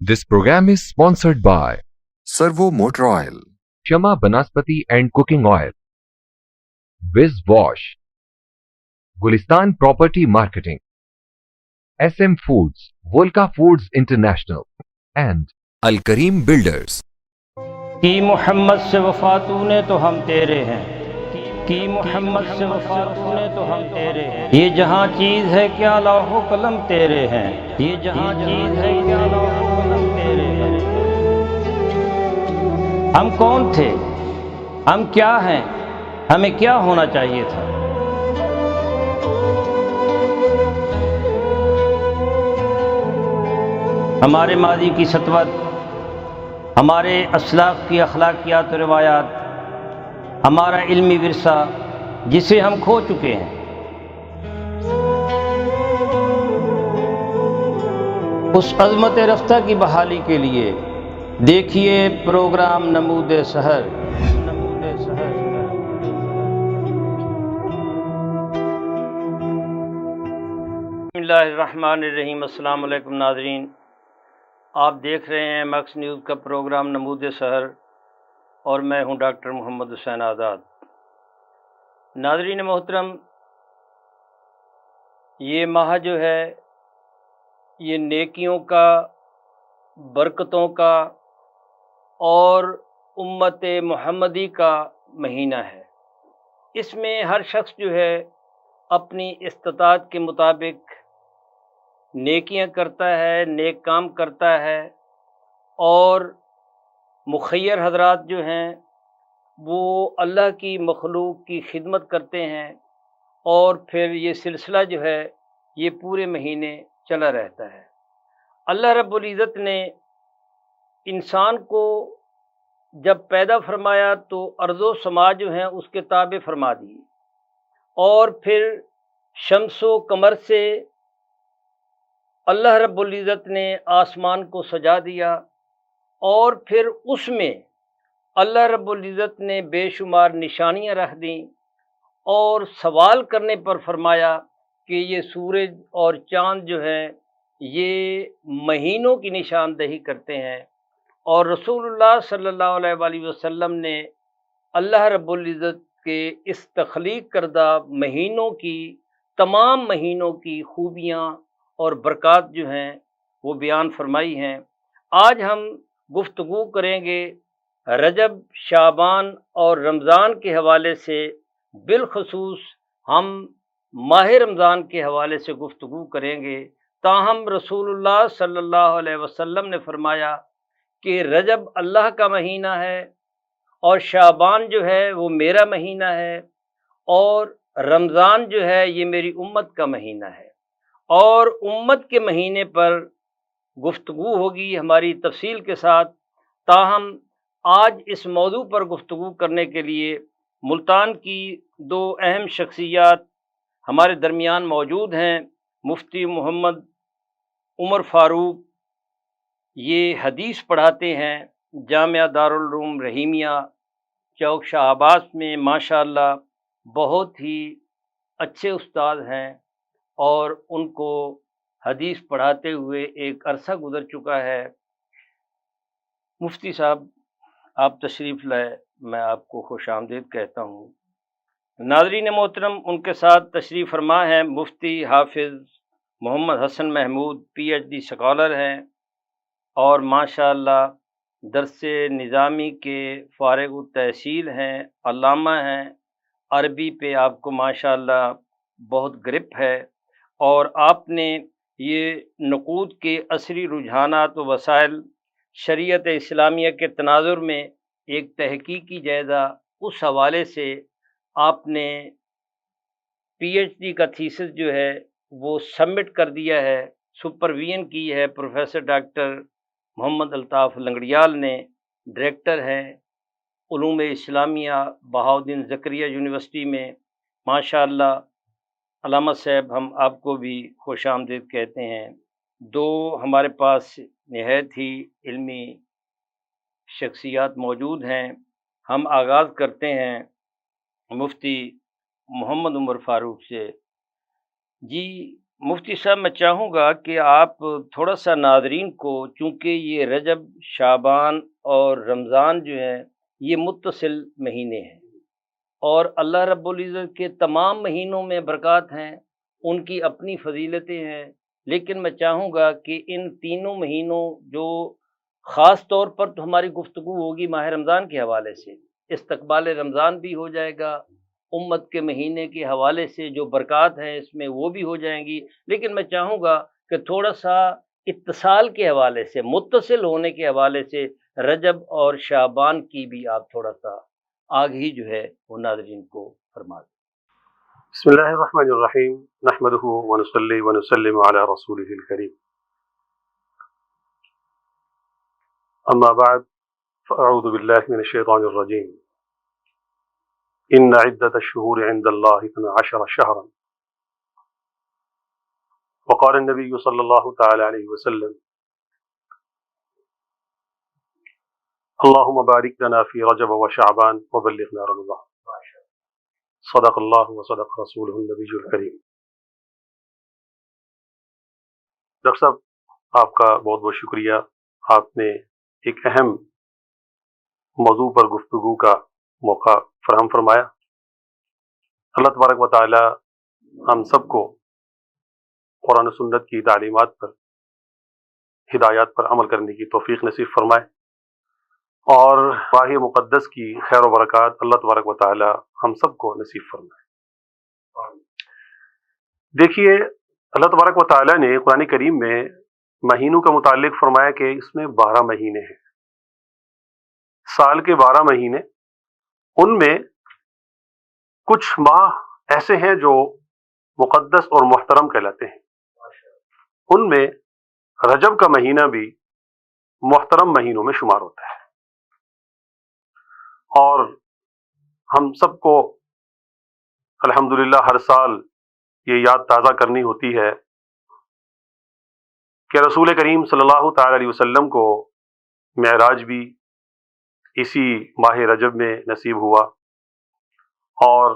This program is sponsored by Servo Motor Oil, Shama Banaspati and Cooking Oil, Viz Wash, Gulistan Property Marketing, SM Foods, Volca Foods International, and Al Kareem Builders. کی محمد سے وفا تونے تو ہم تیرے ہیں، کی محمد سے وفا تونے تو ہم تیرے ہیں، یہ جہاں چیز ہے کیا لوح و قلم تیرے ہیں، یہ جہاں چیز ہے کیا لوح و قلم تیرے ہیں۔ ہم کون تھے، ہم کیا ہیں، ہمیں کیا ہونا چاہیے تھا؟ ہمارے ماضی کی سطوت، ہمارے اسلاف کی اخلاقیات و روایات، ہمارا علمی ورثہ جسے ہم کھو چکے ہیں، اس عظمت رفتہ کی بحالی کے لیے دیکھیے پروگرام نمود سحر۔ بسم اللہ الرحمن الرحیم۔ السلام علیکم ناظرین، آپ دیکھ رہے ہیں میکس نیوز کا پروگرام نمود سحر اور میں ہوں ڈاکٹر محمد حسین آزاد۔ ناظرین محترم، یہ ماہ جو ہے یہ نیکیوں کا، برکتوں کا اور امت محمدی کا مہینہ ہے۔ اس میں ہر شخص جو ہے اپنی استطاعت کے مطابق نیکیاں کرتا ہے، نیک کام کرتا ہے، اور مخیر حضرات جو ہیں وہ اللہ کی مخلوق کی خدمت کرتے ہیں، اور پھر یہ سلسلہ جو ہے یہ پورے مہینے چلا رہتا ہے۔ اللہ رب العزت نے انسان کو جب پیدا فرمایا تو ارض و سما جو ہیں اس کے تابع فرما دی، اور پھر شمس و قمر سے اللہ رب العزت نے آسمان کو سجا دیا، اور پھر اس میں اللہ رب العزت نے بے شمار نشانیاں رکھ دیں، اور سوال کرنے پر فرمایا کہ یہ سورج اور چاند جو ہیں یہ مہینوں کی نشاندہی کرتے ہیں، اور رسول اللہ صلی اللہ علیہ وآلہ وسلم نے اللہ رب العزت کے اس تخلیق کردہ مہینوں کی، تمام مہینوں کی خوبیاں اور برکات جو ہیں وہ بیان فرمائی ہیں۔ آج ہم گفتگو کریں گے رجب، شعبان اور رمضان کے حوالے سے، بالخصوص ہم ماہ رمضان کے حوالے سے گفتگو کریں گے۔ تاہم رسول اللہ صلی اللہ علیہ وسلم نے فرمایا کہ رجب اللہ کا مہینہ ہے، اور شعبان جو ہے وہ میرا مہینہ ہے، اور رمضان جو ہے یہ میری امت کا مہینہ ہے، اور امت کے مہینے پر گفتگو ہوگی ہماری تفصیل کے ساتھ۔ تاہم آج اس موضوع پر گفتگو کرنے کے لیے ملتان کی دو اہم شخصیات ہمارے درمیان موجود ہیں۔ مفتی محمد عمر فاروق، یہ حدیث پڑھاتے ہیں جامعہ دارالعلوم رحیمیہ چوک شاہ عباس میں، ماشاءاللہ بہت ہی اچھے استاد ہیں، اور ان کو حدیث پڑھاتے ہوئے ایک عرصہ گزر چکا ہے۔ مفتی صاحب آپ تشریف لائے، میں آپ کو خوش آمدید کہتا ہوں۔ ناظرین محترم، ان کے ساتھ تشریف فرما ہیں Mufti Hafiz Muhammad Hassan Mahmood, P H D scholar ہیں، اور ماشاءاللہ درس نظامی کے فارغ التحصیل ہیں، علامہ ہیں، عربی پہ آپ کو ماشاءاللہ بہت گرپ ہے، اور آپ نے یہ نقود کے عصری رجحانات و وسائل شریعت اسلامیہ کے تناظر میں ایک تحقیقی جائزہ، اس حوالے سے آپ نے پی ایچ ڈی کا تھیسس جو ہے وہ سبمٹ کر دیا ہے، سپرویژن کی ہے پروفیسر ڈاکٹر محمد الطاف لنگڑیال نے، ڈائریکٹر ہیں علوم اسلامیہ بہاؤالدین زکریا یونیورسٹی میں۔ ماشاءاللہ علامہ صاحب، ہم آپ کو بھی خوش آمدید کہتے ہیں۔ دو ہمارے پاس نہایت ہی علمی شخصیات موجود ہیں۔ ہم آغاز کرتے ہیں مفتی محمد عمر فاروق سے۔ جی مفتی صاحب، میں چاہوں گا کہ آپ تھوڑا سا ناظرین کو، چونکہ یہ رجب، شعبان اور رمضان جو ہیں یہ متصل مہینے ہیں، اور اللہ رب العزت کے تمام مہینوں میں برکات ہیں، ان کی اپنی فضیلتیں ہیں، لیکن میں چاہوں گا کہ ان تینوں مہینوں جو خاص طور پر تو ہماری گفتگو ہوگی ماہ رمضان کے حوالے سے، استقبال رمضان بھی ہو جائے گا، امت کے مہینے کے حوالے سے جو برکات ہیں اس میں وہ بھی ہو جائیں گی، لیکن میں چاہوں گا کہ تھوڑا سا اتصال کے حوالے سے، متصل ہونے کے حوالے سے رجب اور شعبان کی بھی آپ تھوڑا سا آگہی جو ہے وہ ناظرین کو فرما دیں۔ بسم اللہ الرحمن الرحیم نحمده ونصلی ونسلم علی رسوله الکریم اما بعد فاعوذ باللہ من الشیطان الرجیم ان عدة الشهور عند الله 12 شهرا وقال النبي صلی اللہ تعالی علیہ وسلم اللهم بارک لنا فی رجب وشعبان وبلغنا رمضان صدق اللہ وصدق رسولہ النبی الکریم۔ ڈاکٹر صاحب، آپ کا بہت بہت شکریہ، آپ نے ایک اہم موضوع پر گفتگو کا موقع فراہم فرمایا۔ اللہ تبارک و تعالی ہم سب کو قرآن و سنت کی تعلیمات پر، ہدایات پر عمل کرنے کی توفیق نصیب فرمائے، اور ماہ مقدس کی خیر و برکات اللہ تبارک و تعالی ہم سب کو نصیب فرمائے۔ دیکھیے، اللہ تبارک و تعالی نے قرآن کریم میں مہینوں کا متعلق فرمایا کہ اس میں 12 مہینے ہیں، سال کے 12 مہینے، ان میں کچھ ماہ ایسے ہیں جو مقدس اور محترم کہلاتے ہیں، ان میں رجب کا مہینہ بھی محترم مہینوں میں شمار ہوتا ہے، اور ہم سب کو الحمدللہ ہر سال یہ یاد تازہ کرنی ہوتی ہے کہ رسول کریم صلی اللہ تعالی علیہ وسلم کو معراج بھی اسی ماہ رجب میں نصیب ہوا، اور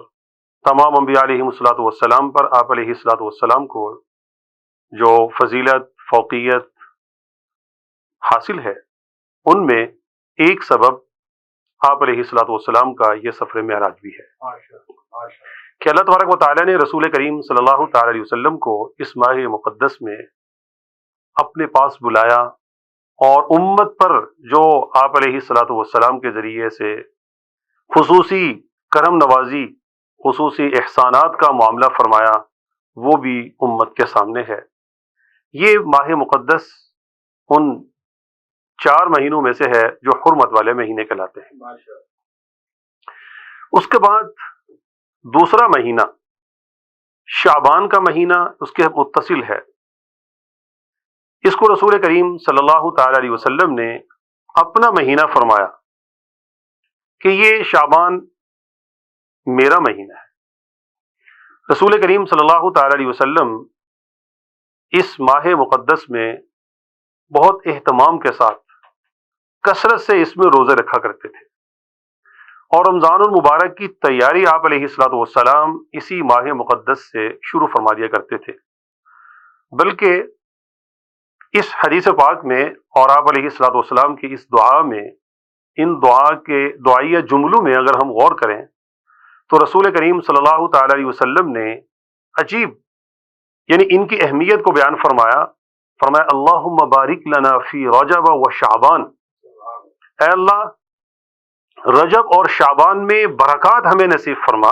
تمام انبیاء علیہم الصلوۃ والسلام پر آپ علیہ الصلوۃ والسلام کو جو فضیلت، فوقیت حاصل ہے، ان میں ایک سبب آپ علیہ الصلوۃ والسلام کا یہ سفر معراج بھی ہے کہ اللہ تبارک و تعالیٰ نے رسول کریم صلی اللہ تعالی علیہ وسلم کو اس ماہ مقدس میں اپنے پاس بلایا، اور امت پر جو آپ علیہ الصلوۃ والسلام کے ذریعے سے خصوصی کرم نوازی، خصوصی احسانات کا معاملہ فرمایا، وہ بھی امت کے سامنے ہے۔ یہ ماہ مقدس ان 4 مہینوں میں سے ہے جو حرمت والے مہینے کہلاتے ہیں۔ اس کے بعد دوسرا مہینہ شعبان کا مہینہ اس کے متصل ہے، اس کو رسول کریم صلی اللہ تعالی علیہ وسلم نے اپنا مہینہ فرمایا کہ یہ شعبان میرا مہینہ ہے۔ رسول کریم صلی اللہ تعالی علیہ وسلم اس ماہ مقدس میں بہت اہتمام کے ساتھ کثرت سے اس میں روزے رکھا کرتے تھے، اور رمضان المبارک کی تیاری آپ علیہ الصلوۃ والسلام اسی ماہ مقدس سے شروع فرما دیا کرتے تھے۔ بلکہ اس حدیث پاک میں اور آپ علیہ الصلوۃ والسلام کی اس دعا میں، ان دعا کے دعائیہ جملوں میں اگر ہم غور کریں تو رسول کریم صلی اللہ تعالی علیہ وسلم نے عجیب، یعنی ان کی اہمیت کو بیان فرمایا اللہم بارک لنا فی رجب و شعبان، اے اللہ رجب اور شعبان میں برکات ہمیں نصیب فرما۔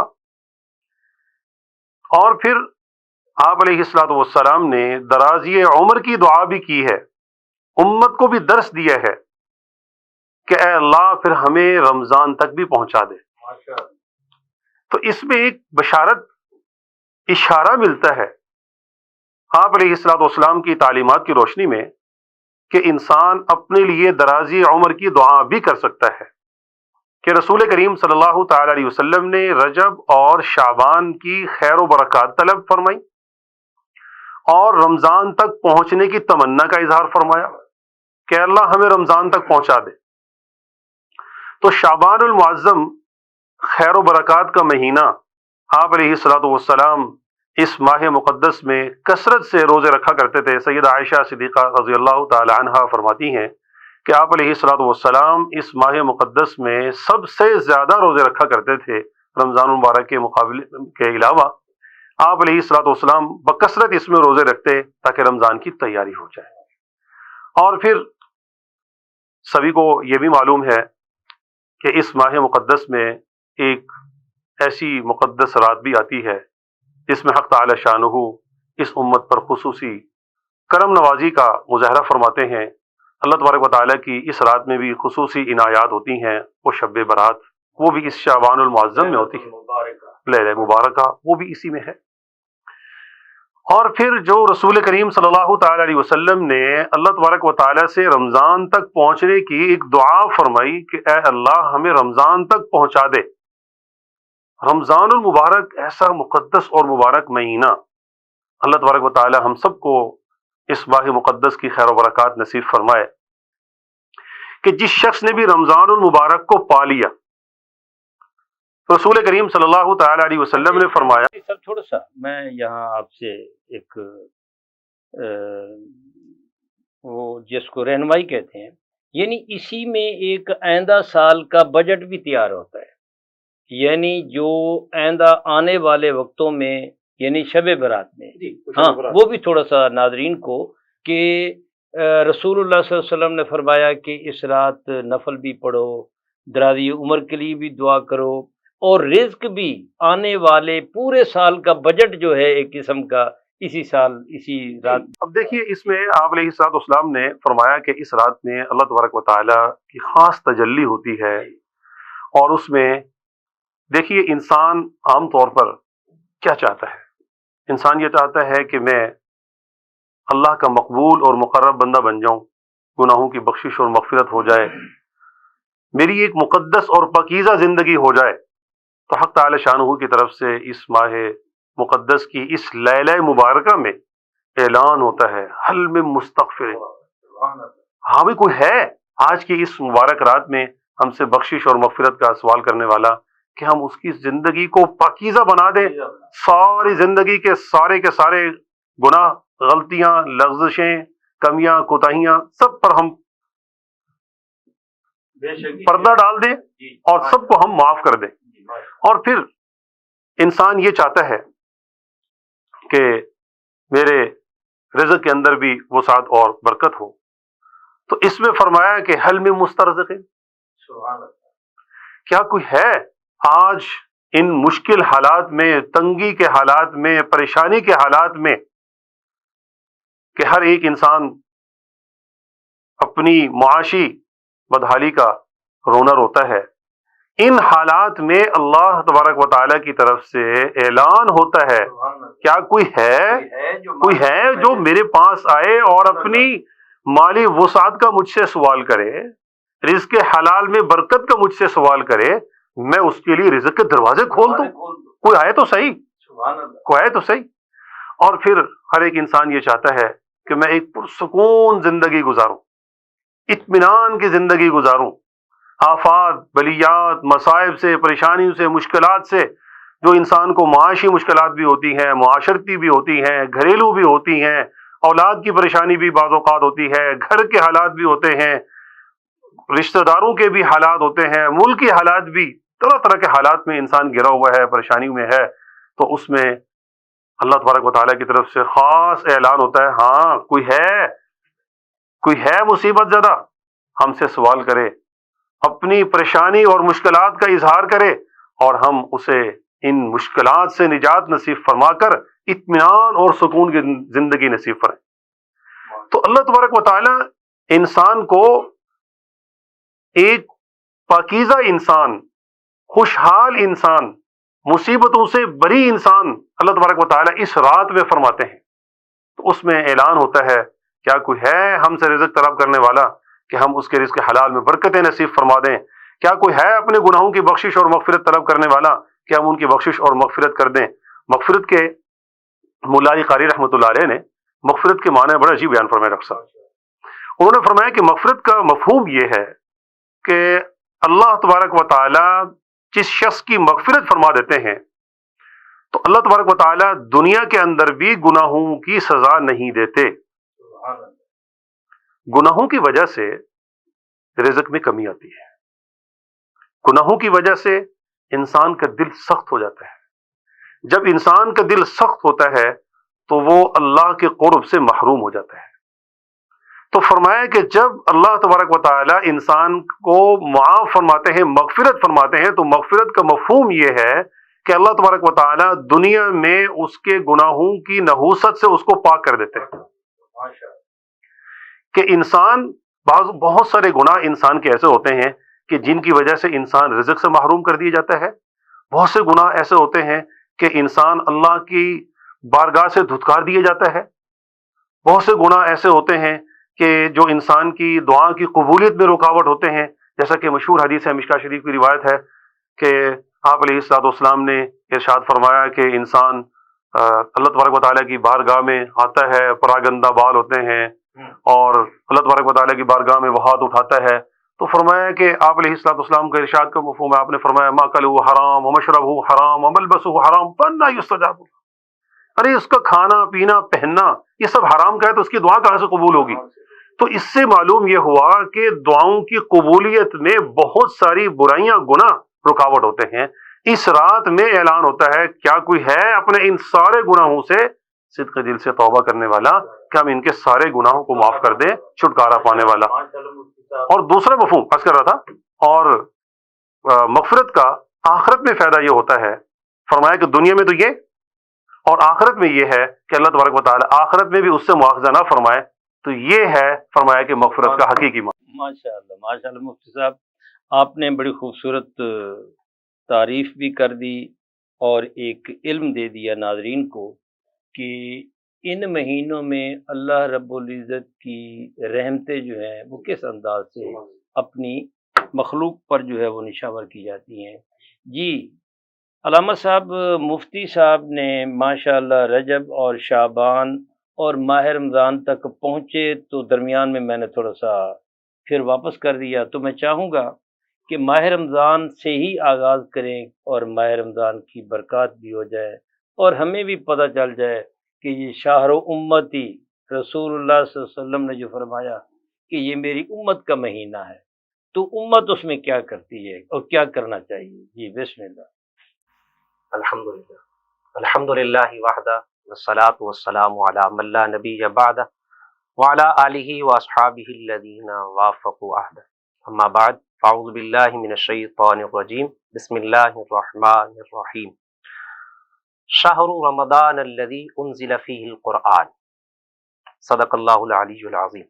اور پھر آپ علیہ الصلوۃ والسلام نے درازی عمر کی دعا بھی کی ہے، امت کو بھی درس دیا ہے کہ اے اللہ پھر ہمیں رمضان تک بھی پہنچا دے۔ تو اس میں ایک بشارت، اشارہ ملتا ہے آپ علیہ الصلوۃ والسلام کی تعلیمات کی روشنی میں کہ انسان اپنے لیے درازی عمر کی دعا بھی کر سکتا ہے، کہ رسول کریم صلی اللہ تعالی علیہ وسلم نے رجب اور شعبان کی خیر و برکات طلب فرمائی، اور رمضان تک پہنچنے کی تمنا کا اظہار فرمایا کہ اللہ ہمیں رمضان تک پہنچا دے۔ تو شعبان المعظم خیر و برکات کا مہینہ آپ علیہ الصلوۃ والسلام اس ماہ مقدس میں کثرت سے روزے رکھا کرتے تھے۔ سیدہ عائشہ صدیقہ رضی اللہ تعالی عنہا فرماتی ہیں کہ آپ علیہ الصلوۃ والسلام اس ماہ مقدس میں سب سے زیادہ روزے رکھا کرتے تھے رمضان المبارک کے مقابلے کے علاوہ۔ آپ علیہ الصلوۃ والسلام بکثرت اس میں روزے رکھتے تاکہ رمضان کی تیاری ہو جائے۔ اور پھر سبھی کو یہ بھی معلوم ہے کہ اس ماہ مقدس میں ایک ایسی مقدس رات بھی آتی ہے جس میں حق تعالی شانہ اس امت پر خصوصی کرم نوازی کا مظاہرہ فرماتے ہیں۔ اللہ تبارک و تعالیٰ کی اس رات میں بھی خصوصی عنایات ہوتی ہیں، وہ شب برات، وہ بھی اس شعبان المعظم میں ہوتی ہے، لیلہ مبارکہ وہ بھی اسی میں ہے۔ اور پھر جو رسول کریم صلی اللہ تعالی علیہ وسلم نے اللہ تبارک و تعالیٰ سے رمضان تک پہنچنے کی ایک دعا فرمائی کہ اے اللہ ہمیں رمضان تک پہنچا دے۔ رمضان المبارک ایسا مقدس اور مبارک مہینہ، اللہ تبارک و تعالی ہم سب کو اس ماہ مقدس کی خیر و برکات نصیب فرمائے کہ جس شخص نے بھی رمضان المبارک کو پا لیا، رسول کریم صلی اللہ تعالی علیہ وسلم نے فرمایا۔ سر تھوڑا سا میں یہاں آپ سے ایک وہ جس کو رہنمائی کہتے ہیں، یعنی اسی میں ایک آئندہ سال کا بجٹ بھی تیار ہوتا ہے، یعنی جو آئندہ آنے والے وقتوں میں یعنی شب برات میں، ہاں وہ بھی تھوڑا سا ناظرین کو کہ رسول اللہ صلی اللہ علیہ وسلم نے فرمایا کہ اس رات نفل بھی پڑھو، درازی عمر کے لیے بھی دعا کرو، اور رزق بھی آنے والے پورے سال کا بجٹ جو ہے ایک قسم کا اسی سال اسی رات۔ اب دیکھیے اس میں آپ علیہ الصلوۃ والسلام نے فرمایا کہ اس رات میں اللہ تبارک و تعالیٰ کی خاص تجلی ہوتی ہے، اور اس میں دیکھیے انسان عام طور پر کیا چاہتا ہے؟ انسان یہ چاہتا ہے کہ میں اللہ کا مقبول اور مقرب بندہ بن جاؤں، گناہوں کی بخشش اور مغفرت ہو جائے، میری ایک مقدس اور پاکیزہ زندگی ہو جائے۔ تو حق تعالی شانہ کی طرف سے اس ماہ مقدس کی اس لیلہ مبارکہ میں اعلان ہوتا ہے حل من مستغفر، ہاں بھی کوئی ہے آج کی اس مبارک رات میں ہم سے بخشش اور مغفرت کا سوال کرنے والا کہ ہم اس کی زندگی کو پاکیزہ بنا دیں، ساری زندگی کے سارے گناہ، غلطیاں، لغزشیں، کمیاں، کوتاہیاں سب پر ہم پردہ ڈال دیں اور سب کو ہم معاف کر دیں۔ اور پھر انسان یہ چاہتا ہے کہ میرے رزق کے اندر بھی وسعت اور برکت ہو، تو اس میں فرمایا کہ حل من مسترزق، کیا کوئی ہے آج ان مشکل حالات میں، تنگی کے حالات میں، پریشانی کے حالات میں کہ ہر ایک انسان اپنی معاشی بدحالی کا رونا روتا ہے، ان حالات میں اللہ تبارک و تعالیٰ کی طرف سے اعلان ہوتا ہے کیا کوئی ہے جو میرے پاس آئے اور اپنی مالی وسعت کا مجھ سے سوال کرے، رزق حلال میں برکت کا مجھ سے سوال کرے، میں اس کے لیے رزق کے دروازے کھول دوں۔ کوئی آئے تو صحیح، اور پھر ہر ایک انسان یہ چاہتا ہے کہ میں ایک پرسکون زندگی گزاروں، اطمینان کی زندگی گزاروں، آفات، بلیات، مصائب سے، پریشانیوں سے، مشکلات سے، جو انسان کو معاشی مشکلات بھی ہوتی ہیں، معاشرتی بھی ہوتی ہیں، گھریلو بھی ہوتی ہیں، اولاد کی پریشانی بھی بعض اوقات ہوتی ہے، گھر کے حالات بھی ہوتے ہیں، رشتہ داروں کے بھی حالات ہوتے ہیں، ملک کے حالات بھی، طرح طرح کے حالات میں انسان گرا ہوا ہے، پریشانیوں میں ہے، تو اس میں اللہ تبارک و تعالیٰ کی طرف سے خاص اعلان ہوتا ہے، ہاں کوئی ہے مصیبت زدہ، ہم سے سوال کرے، اپنی پریشانی اور مشکلات کا اظہار کرے، اور ہم اسے ان مشکلات سے نجات نصیب فرما کر اطمینان اور سکون کی زندگی نصیب فرمائے۔ تو اللہ تبارک و تعالی انسان کو ایک پاکیزہ انسان، خوشحال انسان، مصیبتوں سے بری انسان اللہ تبارک و تعالی اس رات میں فرماتے ہیں۔ تو اس میں اعلان ہوتا ہے کیا کوئی ہے ہم سے رزق طلب کرنے والا کہ ہم اس کے رزق حلال میں برکتیں نصیب فرما دیں؟ کیا کوئی ہے اپنے گناہوں کی بخشش اور مغفرت طلب کرنے والا کہ ہم ان کی بخشش اور مغفرت کر دیں؟ مغفرت کے مولا علی قاری رحمۃ اللہ علیہ نے مغفرت کے معنی بڑا عجیب بیان فرمایا ڈاکٹر صاحب۔ انہوں نے فرمایا کہ مغفرت کا مفہوم یہ ہے کہ اللہ تبارک و تعالی جس شخص کی مغفرت فرما دیتے ہیں تو اللہ تبارک و تعالیٰ دنیا کے اندر بھی گناہوں کی سزا نہیں دیتے. گناہوں کی وجہ سے رزق میں کمی آتی ہے. گناہوں کی وجہ سے انسان کا دل سخت ہو جاتا ہے. جب انسان کا دل سخت ہوتا ہے تو وہ اللہ کے قرب سے محروم ہو جاتا ہے. تو فرمایا کہ جب اللہ تبارک و تعالی انسان کو معاف فرماتے ہیں، مغفرت فرماتے ہیں، تو مغفرت کا مفہوم یہ ہے کہ اللہ تبارک و تعالی دنیا میں اس کے گناہوں کی نحوست سے اس کو پاک کر دیتے ہیں. کہ انسان بہت سارے گناہ انسان کے ایسے ہوتے ہیں کہ جن کی وجہ سے انسان رزق سے محروم کر دیا جاتا ہے. بہت سے گناہ ایسے ہوتے ہیں کہ انسان اللہ کی بارگاہ سے دھتکار دیا جاتا ہے. بہت سے گناہ ایسے ہوتے ہیں کہ جو انسان کی دعا کی قبولیت میں رکاوٹ ہوتے ہیں. جیسا کہ مشہور حدیث ہے، مشکاہ شریف کی روایت ہے کہ آپ علیہ الصلوۃ والسلام نے ارشاد فرمایا کہ انسان اللہ تبارک و تعالیٰ کی بارگاہ میں آتا ہے، پراگندہ بال ہوتے ہیں، اور اللہ تبارک و تعالیٰ کی بارگاہ میں وہ ہاتھ اٹھاتا ہے. تو فرمایا کہ آپ علیہ الصلوۃ والسلام کا ارشاد کا مفہوم ہے، آپ نے فرمایا ماکلہ حرام ومشربہ حرام وملبسہ حرام فانا یستجاب. ارے اس کا کھانا پینا پہننا یہ سب حرام کا ہے تو اس کی دعا کہاں سے قبول ہوگی؟ تو اس سے معلوم یہ ہوا کہ دعاؤں کی قبولیت میں بہت ساری برائیاں، گناہ رکاوٹ ہوتے ہیں. اس رات میں اعلان ہوتا ہے کیا کوئی ہے اپنے ان سارے گناہوں سے صدق دل سے توبہ کرنے والا کہ ہم ان کے سارے گناہوں کو معاف کر دیں، چھٹکارا پانے والا. اور دوسرا مفہوم عرض کر رہا تھا، اور مغفرت کا آخرت میں فائدہ یہ ہوتا ہے، فرمایا کہ دنیا میں تو یہ، اور آخرت میں یہ ہے کہ اللہ تبارک و تعالی آخرت میں بھی اس سے مواخذہ نہ فرمائے. تو یہ ہے فرمایا کہ مغفرت کا حقیقی معنی. ماشاء اللہ ماشاء اللہ مفتی صاحب، آپ نے بڑی خوبصورت تعریف بھی کر دی اور ایک علم دے دیا ناظرین کو کہ ان مہینوں میں اللہ رب العزت کی رحمتیں جو ہیں وہ کس انداز سے اپنی مخلوق پر جو ہے وہ نشاور کی جاتی ہیں. جی علامہ صاحب، مفتی صاحب نے ماشاء اللہ رجب اور شعبان اور ماہ رمضان تک پہنچے تو درمیان میں نے تھوڑا سا پھر واپس کر دیا. تو میں چاہوں گا کہ ماہ رمضان سے ہی آغاز کریں اور ماہ رمضان کی برکات بھی ہو جائے اور ہمیں بھی پتہ چل جائے کہ یہ شہر امتی، رسول اللہ صلی اللہ علیہ وسلم نے جو فرمایا کہ یہ میری امت کا مہینہ ہے، تو امت اس میں کیا کرتی ہے اور کیا کرنا چاہیے. جی بسم اللہ. الحمدللہ وحدہ والصلاة والسلام علی من لا نبی بعدہ وعلی آلہ واصحابہ الذین وافقوا عہدہ. اما بعد، اعوذ باللہ من الشیطان الرجیم، بسم اللہ الرحمن الرحیم. شہر رمضان الذی انزل فیہ القرآن، صدق اللہ العلی العظیم.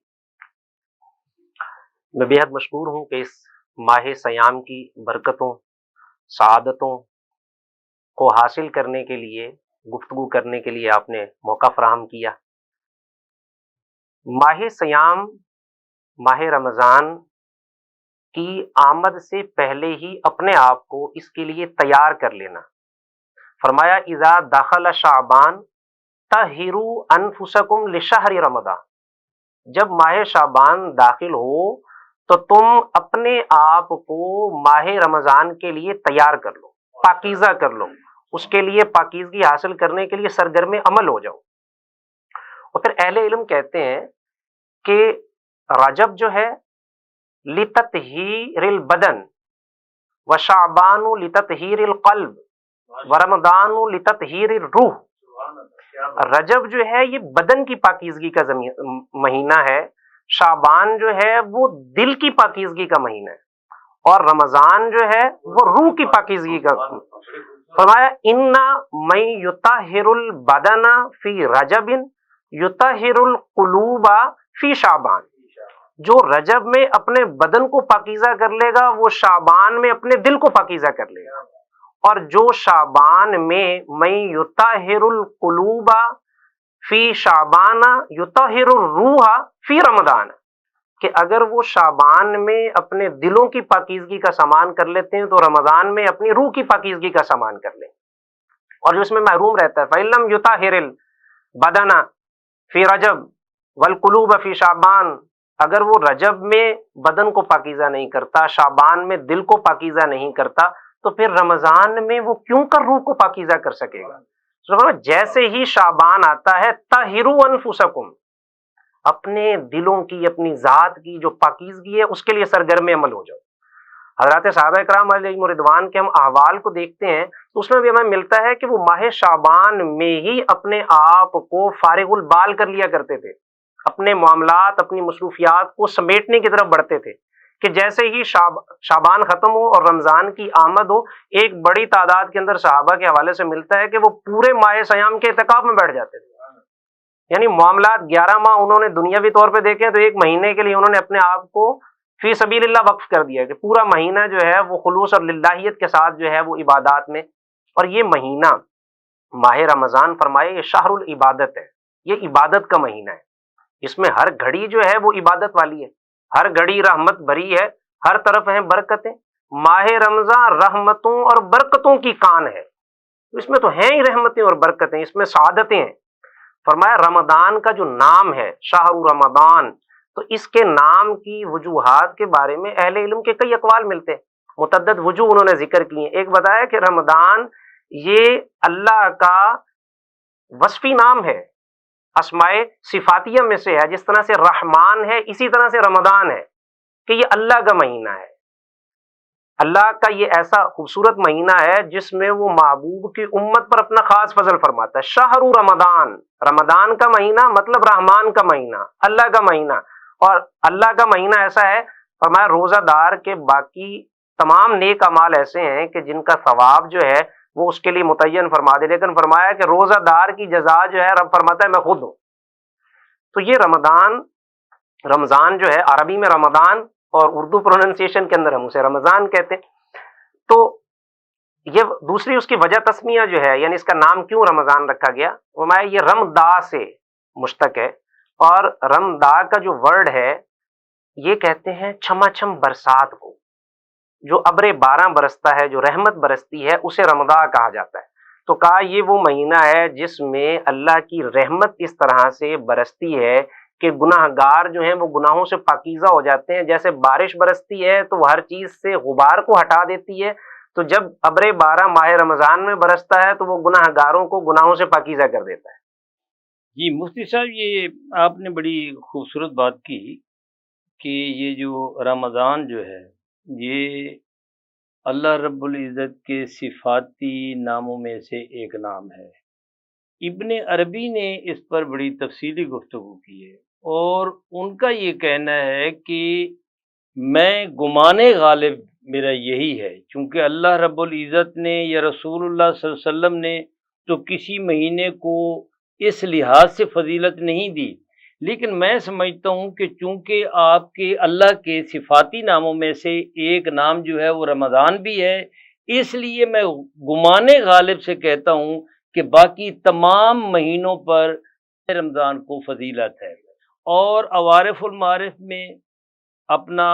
میں بے حد مشکور ہوں کہ اس ماہ سیام کی برکتوں، سعادتوں کو حاصل کرنے کے لیے، گفتگو کرنے کے لیے آپ نے موقع فراہم کیا. ماہ سیام، ماہ رمضان کی آمد سے پہلے ہی اپنے آپ کو اس کے لیے تیار کر لینا. فرمایا اذا دخل شعبان طہروا انفسکم لشہر رمضان. جب ماہ شعبان داخل ہو تو تم اپنے آپ کو ماہ رمضان کے لیے تیار کر لو، پاکیزہ کر لو، اس کے لیے پاکیزگی حاصل کرنے کے لیے سرگرم عمل ہو جاؤ. اور پھر اہل علم کہتے ہیں کہ رجب جو ہے لتطہیر البدن، وشعبان لتطہیر القلب، ورمضان لتطہیر الروح. رجب جو ہے یہ بدن کی پاکیزگی کا مہینہ ہے، شعبان جو ہے وہ دل کی پاکیزگی کا مہینہ ہے، اور رمضان جو ہے وہ روح کی پاکیزگی کا. فرمایا اِنَّ مَن یطہر البدن فی رجب یطہر القلوب فی شعبان. جو رجب میں اپنے بدن کو پاکیزہ کر لے گا وہ شعبان میں اپنے دل کو پاکیزہ کر لے گا. اور جو شعبان میں من یطہر القلوب فی شعبان یطہر الروح فی رمضان، کہ اگر وہ شعبان میں اپنے دلوں کی پاکیزگی کا سامان کر لیتے ہیں تو رمضان میں اپنی روح کی پاکیزگی کا سامان کر لیں. اور جو اس میں محروم رہتا ہے فَإِن لَمْ يُطَهِّرِ الْبَدَنَ فِي رَجَب وَالْقُلُوبَ فِي شَعْبَان، اگر وہ رجب میں بدن کو پاکیزہ نہیں کرتا، شعبان میں دل کو پاکیزہ نہیں کرتا، تو پھر رمضان میں وہ کیوں کر روح کو پاکیزہ کر سکے گا؟ جیسے ہی شعبان آتا ہے طہروا انفسکم، اپنے دلوں کی، اپنی ذات کی جو پاکیزگی ہے اس کے لیے سرگرم عمل ہو جاؤ۔ حضرات صحابہ کرام علیہم رضوان کے ہم احوال کو دیکھتے ہیں تو اس میں بھی ہمیں ملتا ہے کہ وہ ماہ شعبان میں ہی اپنے آپ کو فارغ البال کر لیا کرتے تھے، اپنے معاملات، اپنی مصروفیات کو سمیٹنے کی طرف بڑھتے تھے، کہ جیسے ہی شعبان ختم ہو اور رمضان کی آمد ہو، ایک بڑی تعداد کے اندر صحابہ کے حوالے سے ملتا ہے کہ وہ پورے ماہ سیام کے اعتکاف میں بیٹھ جاتے تھے۔ یعنی معاملات 11 ماہ انہوں نے دنیاوی طور پہ دیکھے تو ایک مہینے کے لیے انہوں نے اپنے آپ کو فی سبیل اللہ وقف کر دیا کہ پورا مہینہ جو ہے وہ خلوص اور للہیت کے ساتھ جو ہے وہ عبادات میں۔ اور یہ مہینہ ماہ رمضان فرمائے یہ شہر العبادت ہے، یہ عبادت کا مہینہ ہے، اس میں ہر گھڑی جو ہے وہ عبادت والی ہے، ہر گھڑی رحمت بھری ہے، ہر طرف ہیں برکتیں۔ ماہ رمضان رحمتوں اور برکتوں کی کان ہے، اس میں تو ہیں ہی رحمتیں اور برکتیں، اس میں سعادتیں ہیں۔ فرمایا رمضان کا جو نام ہے شہر رمضان، تو اس کے نام کی وجوہات کے بارے میں اہل علم کے کئی اقوال ملتے ہیں، متعدد وجوہ انہوں نے ذکر کی ہیں۔ ایک بتایا کہ رمضان یہ اللہ کا وصفی نام ہے، اسماء صفاتیہ میں سے ہے، جس طرح سے رحمان ہے اسی طرح سے رمضان ہے، کہ یہ اللہ کا مہینہ ہے، اللہ کا یہ ایسا خوبصورت مہینہ ہے جس میں وہ محبوب کی امت پر اپنا خاص فضل فرماتا ہے۔ شہر رمضان، رمضان کا مہینہ مطلب رحمان کا مہینہ، اللہ کا مہینہ، اور اللہ کا مہینہ ایسا ہے فرمایا روزہ دار کے باقی تمام نیک اعمال ایسے ہیں کہ جن کا ثواب جو ہے وہ اس کے لیے متعین فرما دے، لیکن فرمایا کہ روزہ دار کی جزا جو ہے رب فرماتا ہے میں خود ہوں۔ تو یہ رمضان جو ہے عربی میں رمضان اور اردو پروننسیشن کے اندر ہم اسے رمضان کہتے ہیں۔ تو یہ دوسری اس کی وجہ تسمیہ جو ہے، یعنی اس کا نام کیوں رمضان رکھا گیا، وہ میں یہ رمدا سے مشتق ہے، اور رمدا کا جو ورڈ ہے یہ کہتے ہیں چھما چھم برسات کو، جو ابر بارہ برستا ہے، جو رحمت برستی ہے اسے رمضان کہا جاتا ہے۔ تو کہا یہ وہ مہینہ ہے جس میں اللہ کی رحمت اس طرح سے برستی ہے کہ گناہ گار جو ہیں وہ گناہوں سے پاکیزہ ہو جاتے ہیں۔ جیسے بارش برستی ہے تو وہ ہر چیز سے غبار کو ہٹا دیتی ہے، تو جب ابر بارہ ماہ رمضان میں برستا ہے تو وہ گناہ گاروں کو گناہوں سے پاکیزہ کر دیتا ہے۔ جی مفتی صاحب، یہ آپ نے بڑی خوبصورت بات کی کہ یہ جو رمضان جو ہے یہ اللہ رب العزت کے صفاتی ناموں میں سے ایک نام ہے۔ ابن عربی نے اس پر بڑی تفصیلی گفتگو کی ہے، اور ان کا یہ کہنا ہے کہ میں گمان غالب میرا یہی ہے، چونکہ اللہ رب العزت نے یا رسول اللہ صلی اللہ علیہ وسلم نے تو کسی مہینے کو اس لحاظ سے فضیلت نہیں دی، لیکن میں سمجھتا ہوں کہ چونکہ آپ کے اللہ کے صفاتی ناموں میں سے ایک نام جو ہے وہ رمضان بھی ہے، اس لیے میں گمان غالب سے کہتا ہوں کہ باقی تمام مہینوں پر رمضان کو فضیلت ہے۔ اور عوارف المعارف میں اپنا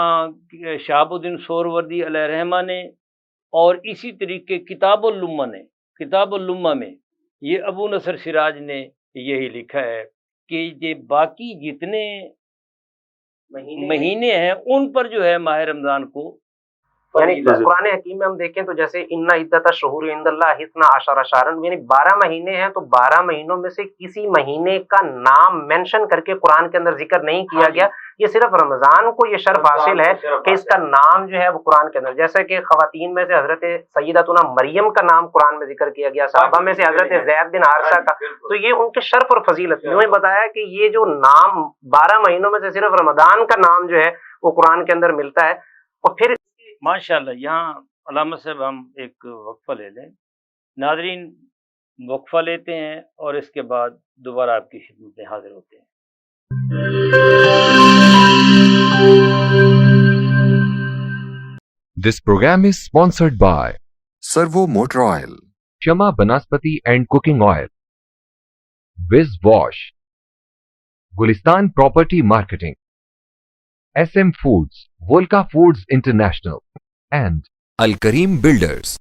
شہاب الدین سہروردی علیہ رحمہ نے، اور اسی طریقے کتاب الامہ میں یہ ابو نصر سراج نے یہی لکھا ہے کہ یہ باقی جتنے مہینے ہیں ان پر جو ہے ماہ رمضان کو، یعنی قرآن حکیم میں ہم دیکھیں تو جیسے ان عدت الشہور عند اللہ 12 شہرا، یعنی 12 مہینے ہیں، تو 12 مہینوں میں سے کسی مہینے کا نام مینشن کر کے قرآن کے اندر ذکر نہیں کیا گیا، یہ صرف رمضان کو یہ شرف حاصل ہے کہ اس کا نام جو ہے وہ قرآن کے اندر، جیسے کہ خواتین میں سے حضرت سیدتنا مریم کا نام قرآن میں ذکر کیا گیا، صحابہ میں سے حضرت زید بن حارثہ کا، تو یہ ان کے شرف اور فضیلت نے بتایا کہ یہ جو نام 12 مہینوں میں سے صرف رمضان کا نام جو ہے وہ قرآن کے اندر ملتا ہے۔ اور پھر ماشاءاللہ یہاں علامہ صاحب ہم ایک وقفہ لے لیں، ناظرین وقفہ لیتے ہیں اور اس کے بعد دوبارہ آپ کی خدمت میں حاضر ہوتے ہیں۔ This program is sponsored by Servo Motor Oil, Shama Banaspati and Cooking Oil, Viz Wash, Gulistan Property Marketing, SM Foods, Volca Foods International, and Al Kareem Builders.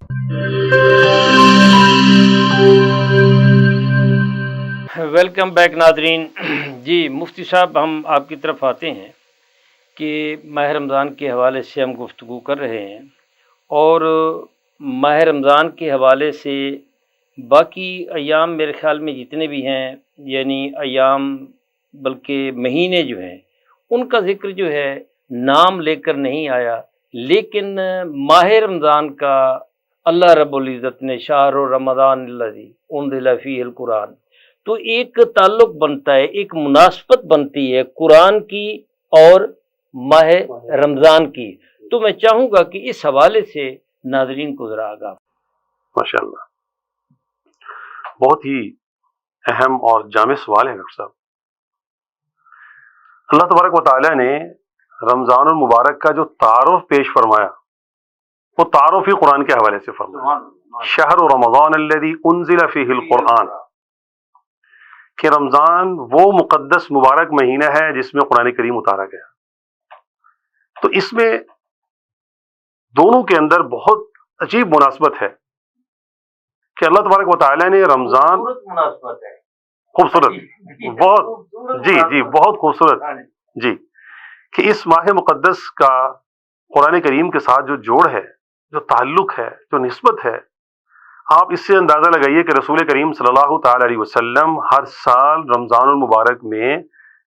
Welcome back ناظرین۔ جی مفتی صاحب، ہم آپ کی طرف آتے ہیں کہ ماہ رمضان کے حوالے سے ہم گفتگو کر رہے ہیں، اور ماہ رمضان کے حوالے سے باقی ایام میرے خیال میں جتنے بھی ہیں، یعنی ایام بلکہ مہینے جو ہیں ان کا ذکر جو ہے نام لے کر نہیں آیا، لیکن ماہ رمضان کا اللہ رب العزت نے شہر رمضان الذی انزل فیہ القرآن، تو ایک تعلق بنتا ہے، ایک مناسبت بنتی ہے قرآن کی اور ماہ رمضان کی. تو میں چاہوں گا کہ اس حوالے سے ناظرین کو ذرا آگاہ. ماشاء اللہ، بہت ہی اہم اور جامع سوال ہے ڈاکٹر صاحب. اللہ تبارک و تعالیٰ نے رمضان المبارک کا جو تعارف پیش فرمایا وہ تعارف ہی قرآن کے حوالے سے فرمایا. شہر رمضان الذی انزل فیہ القرآن، کہ رمضان وہ مقدس مبارک مہینہ ہے جس میں قرآن کریم اتارا گیا. تو اس میں دونوں کے اندر بہت عجیب مناسبت ہے کہ اللہ تبارک و تعالیٰ نے رمضان، مناسبت ہے خوبصورت، بہت، جی بہت خوبصورت، جی، کہ اس ماہ مقدس کا قرآن کریم کے ساتھ جو جوڑ ہے، جو تعلق ہے، جو نسبت ہے، آپ اس سے اندازہ لگائیے کہ رسول کریم صلی اللہ تعالی علیہ وسلم ہر سال رمضان المبارک میں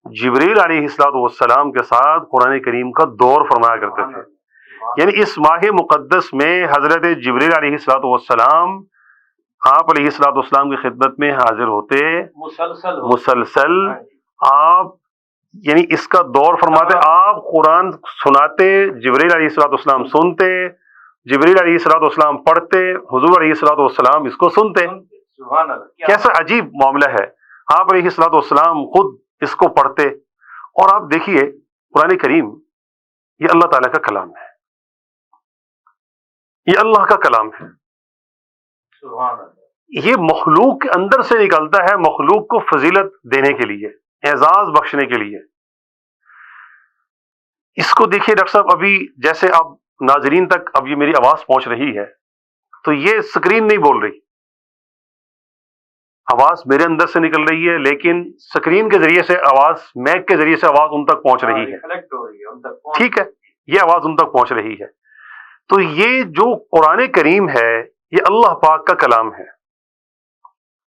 جبریل علیہ السلام کے ساتھ قرآن کریم کا دور فرمایا کرتے تھے. یعنی اس ماہ مقدس میں حضرت جبریل علیہ السلام آپ علیہ السلام کی خدمت میں حاضر ہوتے مسلسل. آپ یعنی اس کا دور فرماتے، آپ قرآن سناتے، جبریل علیہ السلام سنتے، جبریل علیہ السلام پڑھتے، حضور علیہ السلام اس کو سنتے. کیسا عجیب معاملہ ہے. آپ علیہ السلام خود اس کو پڑھتے. اور آپ دیکھیے قرآن کریم یہ اللہ تعالیٰ کا کلام ہے، یہ اللہ کا کلام ہے. یہ مخلوق کے اندر سے نکلتا ہے، مخلوق کو فضیلت دینے کے لیے، اعزاز بخشنے کے لیے. اس کو دیکھیے ڈاکٹر صاحب، ابھی جیسے اب ناظرین تک اب یہ میری آواز پہنچ رہی ہے تو یہ سکرین نہیں بول رہی، آواز میرے اندر سے نکل رہی ہے، لیکن سکرین کے ذریعے سے آواز، میک کے ذریعے سے آواز ان تک پہنچ رہی ہے. ٹھیک ہے، یہ آواز ان تک پہنچ رہی ہے. تو یہ جو قرآن کریم ہے یہ اللہ پاک کا کلام ہے.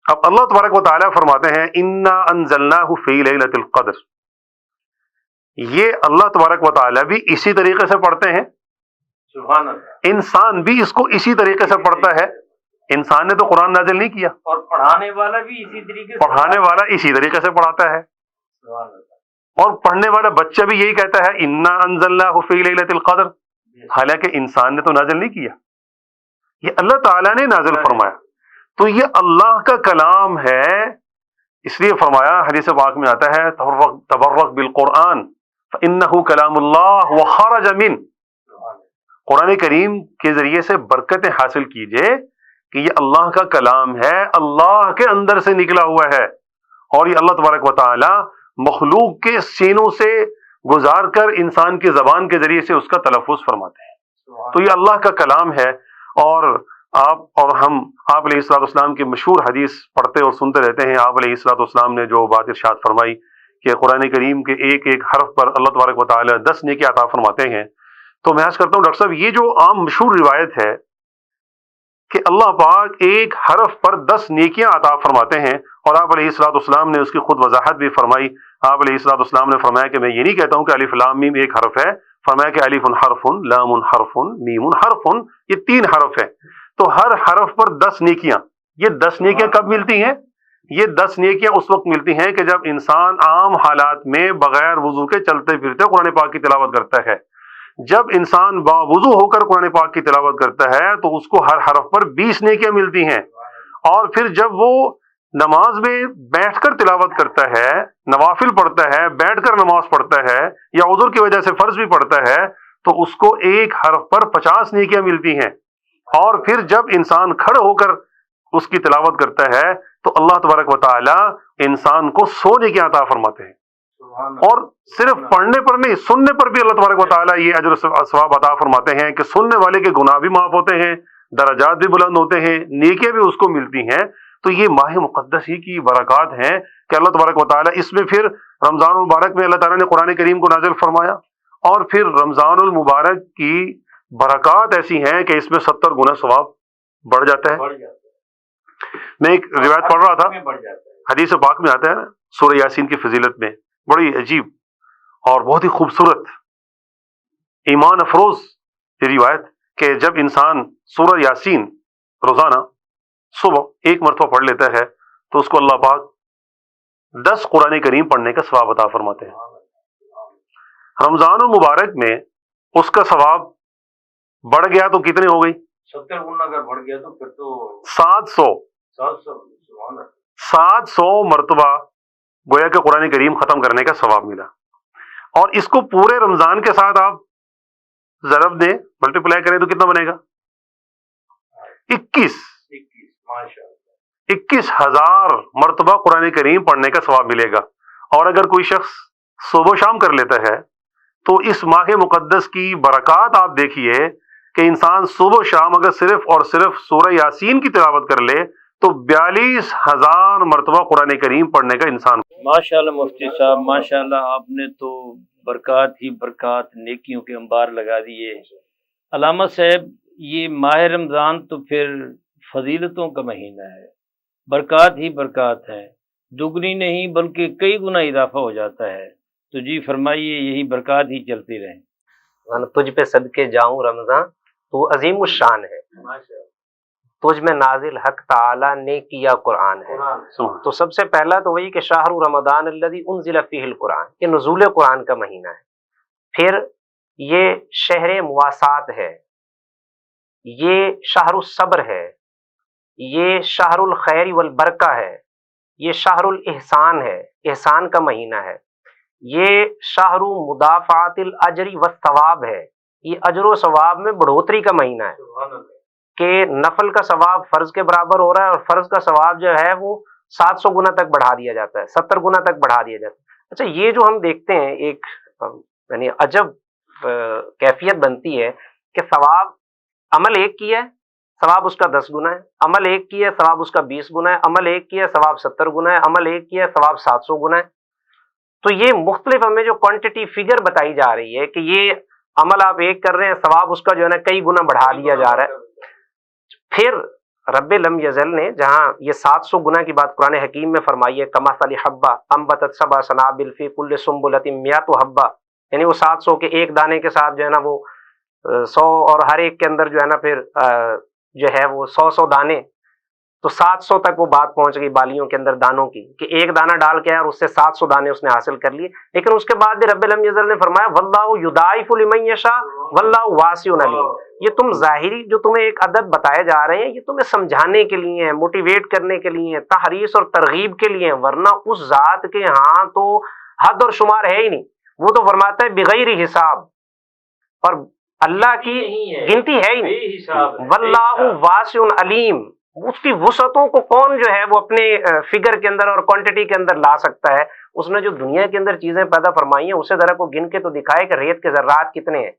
اب اللہ تبارک و تعالیٰ فرماتے ہیں انا انزلناہ فی لیلۃ القدر. یہ اللہ تبارک و تعالیٰ بھی اسی طریقے سے پڑھتے ہیں، انسان بھی اس کو اسی طریقے سے پڑھتا ہے. انسان نے تو قرآن نازل نہیں کیا، اور پڑھانے والا بھی اسی طریقے سے، پڑھانے والا اسی طریقے سے پڑھاتا ہے. اور پڑھنے والا بچہ بھی یہی کہتا ہے انا انزلناہ فی لیلۃ القدر، حالانکہ انسان نے تو نازل نہیں کیا، یہ اللہ تعالیٰ نے نازل فرمایا. تو یہ اللہ کا کلام ہے. اس لیے فرمایا، حدیث پاک میں آتا ہے تبرک بالقرآن فإنہ کلام اللہ وخرج من. قرآن کریم کے ذریعے سے برکتیں حاصل کیجئے کہ یہ اللہ کا کلام ہے، اللہ کے اندر سے نکلا ہوا ہے، اور یہ اللہ تبارک و تعالی مخلوق کے سینوں سے گزار کر انسان کی زبان کے ذریعے سے اس کا تلفظ فرماتے ہیں. تو یہ اللہ کا کلام ہے. اور آپ اور ہم آپ علیہ السلام کی مشہور حدیث پڑھتے اور سنتے رہتے ہیں. آپ علیہ السلام نے جو بات ارشاد فرمائی کہ قرآن کریم کے ایک ایک حرف پر اللہ تبارک و تعالی 10 نیکی عطا فرماتے ہیں. تو میں عرض کرتا ہوں ڈاکٹر صاحب، یہ جو عام مشہور روایت ہے کہ اللہ پاک ایک حرف پر 10 نیکیاں عطا فرماتے ہیں، اور آپ علیہ السلام نے اس کی خود وضاحت بھی فرمائی. آپ علیہ السلام نے فرمایا کہ میں یہ نہیں کہتا ہوں کہ الف لام میم ایک حرف ہے، فرمایا کہ الف حرف، لام حرف، میم حرف، یہ 3 حرف ہیں. تو ہر حرف پر 10 نیکیاں. یہ 10 نیکیاں کب ملتی ہیں؟ یہ 10 نیکیاں اس وقت ملتی ہیں کہ جب انسان عام حالات میں بغیر وضو کے چلتے پھرتے قرآن پاک کی تلاوت کرتا ہے. جب انسان باوضو ہو کر قرآن پاک کی تلاوت کرتا ہے تو اس کو ہر حرف پر 20 نیکیاں ملتی ہیں. اور پھر جب وہ نماز میں بیٹھ کر تلاوت کرتا ہے، نوافل پڑھتا ہے، بیٹھ کر نماز پڑھتا ہے، یا عذر کی وجہ سے فرض بھی پڑھتا ہے، تو اس کو ایک حرف پر 50 نیکیاں ملتی ہیں. اور پھر جب انسان کھڑے ہو کر اس کی تلاوت کرتا ہے تو اللہ تبارک و تعالی انسان کو 100 نیکیاں عطا فرماتے ہیں. اور صرف پڑھنے پر نہیں، سننے پر بھی اللہ تبارک و تعالی یہ اجر و ثواب عطا فرماتے ہیں کہ سننے والے کے گناہ بھی معاف ہوتے ہیں، درجات بھی بلند ہوتے ہیں، نیکیاں بھی اس کو ملتی ہیں. تو یہ ماہ مقدس ہی کی برکات ہیں کہ اللہ تبارک و تعالی اس میں پھر رمضان المبارک میں اللہ تعالیٰ نے قرآن کریم کو نازل فرمایا. اور پھر رمضان المبارک کی برکات ایسی ہیں کہ اس میں 70 گنا ثواب بڑھ جاتا ہے. میں ایک روایت پڑھ رہا تھا، حدیث پاک میں آتا ہے نا سورہ یاسین کی فضیلت میں، بڑی عجیب اور بہت ہی خوبصورت ایمان افروز یہ روایت، کہ جب انسان سورہ یاسین روزانہ صبح ایک مرتبہ پڑھ لیتا ہے تو اس کو اللہ پاک 10 قرآن کریم پڑھنے کا ثواب عطا فرماتے ہیں۔ رمضان المبارک میں اس کا ثواب بڑھ گیا تو کتنے ہو گئی؟ 70 گنا اگر بڑھ گیا تو پھر تو 700 مرتبہ گویا کہ قرآن کریم ختم کرنے کا ثواب ملا، اور اس کو پورے رمضان کے ساتھ آپ ضرب دیں، ملٹیپلائی کریں تو کتنا بنے گا؟ 21,000 مرتبہ قرآن کریم پڑھنے کا ثواب ملے گا۔ اور اگر کوئی شخص صبح و شام کر لیتا ہے تو اس ماہ مقدس کی برکات آپ دیکھیے کہ انسان صبح و شام اگر صرف اور صرف سورہ یاسین کی تلاوت کر لے تو 42,000 مرتبہ قرآن کریم پڑھنے کا انسان۔ ماشاءاللہ مفتی صاحب، ماشاءاللہ آپ نے تو برکات ہی برکات، نیکیوں کے انبار لگا دیے۔ علامہ صاحب، یہ ماہ رمضان تو پھر فضیلتوں کا مہینہ ہے، برکات ہی برکات ہے، دگنی نہیں بلکہ کئی گنا اضافہ ہو جاتا ہے، تو جی فرمائیے یہی برکات ہی چلتی رہیں۔ تجھ پہ صدقے جاؤں رمضان، تو عظیم الشان ہے، تجھ میں نازل حق تعالی نے کیا قرآن ہے۔ تو سب سے پہلا تو وہی کہ شہر رمضان الذی انزل فیہ القرآن، یہ نزول قرآن کا مہینہ ہے۔ پھر یہ شہر مواسات ہے، یہ شہر الصبر ہے، یہ شہر الخیر والبرکہ ہے، یہ شہر الاحسان ہے، احسان کا مہینہ ہے، یہ شہر مدافعات الاجر والثواب ہے، یہ اجر و ثواب میں بڑھوتری کا مہینہ ہے کہ نفل کا ثواب فرض کے برابر ہو رہا ہے، اور فرض کا ثواب جو ہے وہ 700 گنا تک بڑھا دیا جاتا ہے، 70 گنا تک بڑھا دیا جاتا ہے۔ اچھا، یہ جو ہم دیکھتے ہیں ایک یعنی عجب کیفیت بنتی ہے کہ ثواب، عمل ایک کیا ہے ثواب اس کا 10 گنا ہے، عمل ایک کیا ہے ثواب اس کا 20 گنا ہے، عمل ایک کیا ہے ثواب 70 گنا ہے، عمل ایک کیا ہے ثواب 700 گنا ہے۔ تو یہ مختلف ہمیں جو کوانٹٹی فگر بتائی جا رہی ہے کہ یہ عمل آپ ایک کر رہے ہیں، ثواب اس کا جو ہے نا کئی گنا بڑھا دیا جا رہا ہے۔ پھر رب لم یزل نے جہاں یہ 700 گنا کی بات قرآن حکیم میں فرمائی ہے، کمثل حبہ انبتت سبع سنابل فی کل سنبلۃ مئۃ حبہ، یعنی وہ 700 کے ایک دانے کے ساتھ جو ہے نا وہ 100، اور ہر ایک کے اندر جو ہے نا پھر جو ہے وہ 100 دانے، تو 700 تک وہ بات پہنچ گئی بالیوں کے اندر دانوں کی، کہ ایک دانہ ڈال کے اور اس سے 700 دانے اس نے حاصل کر لیے۔ لیکن اس کے بعد بھی رب لم یزل نے فرمایا واللہ یضاعف لمن یشاء واللہ واسع علیم۔ یہ تم ظاہری جو تمہیں ایک عدد بتائے جا رہے ہیں، یہ تمہیں سمجھانے کے لیے ہیں، موٹیویٹ کرنے کے لیے ہیں، تحریص اور ترغیب کے لیے ہیں، ورنہ اس ذات کے ہاں تو حد اور شمار ہے ہی نہیں۔ وہ تو فرماتا ہے بغیر حساب، اور اللہ کی گنتی ہے ہی نہیں۔ واللہ واسع علیم، اس کی وسعتوں کو کون جو ہے وہ اپنے فگر کے اندر اور کوانٹٹی کے اندر لا سکتا ہے؟ اس نے جو دنیا کے اندر چیزیں پیدا فرمائی ہیں اسے ذرا کو گن کے تو دکھائے کہ ریت کے ذرات کتنے ہیں۔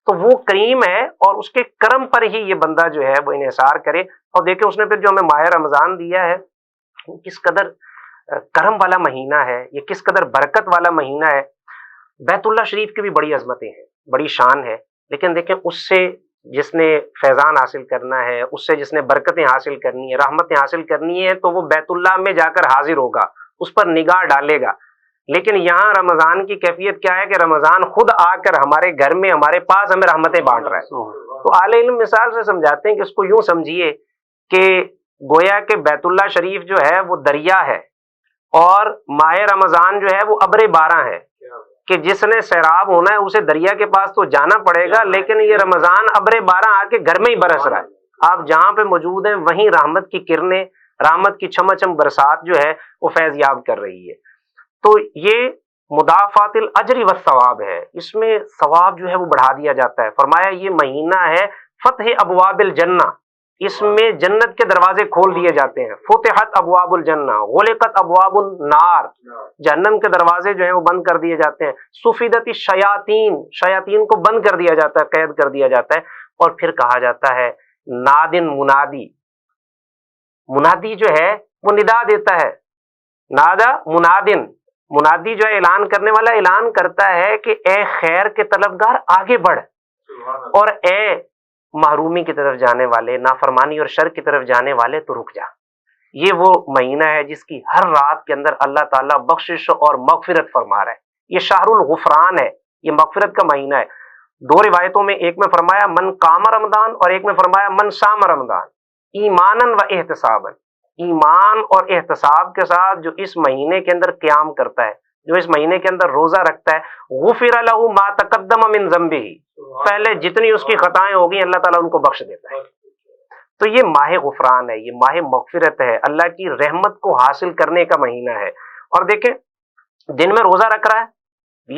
تو وہ کریم ہے، اور اس کے کرم پر ہی یہ بندہ جو ہے وہ انحصار کرے۔ اور دیکھیں اس نے پھر جو ہمیں ماہ رمضان دیا ہے، وہ کس قدر کرم والا مہینہ ہے، یہ کس قدر برکت والا مہینہ ہے۔ بیت اللہ شریف کی بھی بڑی عظمتیں ہیں، بڑی شان ہے، لیکن دیکھیں اس سے جس نے فیضان حاصل کرنا ہے، اس سے جس نے برکتیں حاصل کرنی ہے، رحمتیں حاصل کرنی ہے، تو وہ بیت اللہ میں جا کر حاضر ہوگا، اس پر نگاہ ڈالے گا۔ لیکن یہاں رمضان کی کیفیت کیا ہے کہ رمضان خود آ کر ہمارے گھر میں، ہمارے پاس ہمیں رحمتیں بانٹ رہا ہے۔ تو اہل علم مثال سے سمجھاتے ہیں کہ اس کو یوں سمجھیے کہ گویا کہ بیت اللہ شریف جو ہے وہ دریا ہے، اور ماہ رمضان جو ہے وہ ابر باران ہے، کہ جس نے سیراب ہونا ہے اسے دریا کے پاس تو جانا پڑے گا، لیکن یہ رمضان ابر باران آ کے گھر میں ہی برس رہا ہے۔ آپ جہاں پہ موجود ہیں وہیں رحمت کی کرنیں، رحمت کی چھمچم برسات جو ہے وہ فیض یاب کر رہی ہے۔ تو یہ مضاعفات الاجر والثواب ہے، اس میں ثواب جو ہے وہ بڑھا دیا جاتا ہے۔ فرمایا یہ مہینہ ہے فتح ابواب الجنہ، اس میں جنت کے دروازے کھول دیے جاتے ہیں۔ فتحت ابواب الجنہ غلقت ابواب النار، جہنم کے دروازے جو ہیں وہ بند کر دیے جاتے ہیں۔ سفیدت الشیاطین، شیاطین کو بند کر دیا جاتا ہے، قید کر دیا جاتا ہے۔ اور پھر کہا جاتا ہے نادن منادی، منادی جو ہے وہ ندا دیتا ہے، نادا منادن، منادی جو ہے اعلان کرنے والا اعلان کرتا ہے کہ اے خیر کے طلبگار آگے بڑھ، اور اے محرومی کی طرف جانے والے، نافرمانی اور شر کی طرف جانے والے تو رک جا۔ یہ وہ مہینہ ہے جس کی ہر رات کے اندر اللہ تعالیٰ بخشش اور مغفرت فرما رہا ہے۔ یہ شہر الغفران ہے، یہ مغفرت کا مہینہ ہے۔ دو روایتوں میں ایک میں فرمایا من قام رمضان اور ایک میں فرمایا من صام رمضان ایمانا و احتسابا، ایمان اور احتساب کے ساتھ جو اس مہینے کے اندر قیام کرتا ہے، جو اس مہینے کے اندر روزہ رکھتا ہے، غفر لہ ما تقدم من ذنبہ، پہلے جتنی اس کی خطائیں ہوگی اللہ تعالیٰ ان کو بخش دیتا ہے۔ تو یہ ماہ غفران ہے، یہ ماہ مغفرت ہے، اللہ کی رحمت کو حاصل کرنے کا مہینہ ہے۔ اور دیکھیں دن میں روزہ رکھ رہا ہے،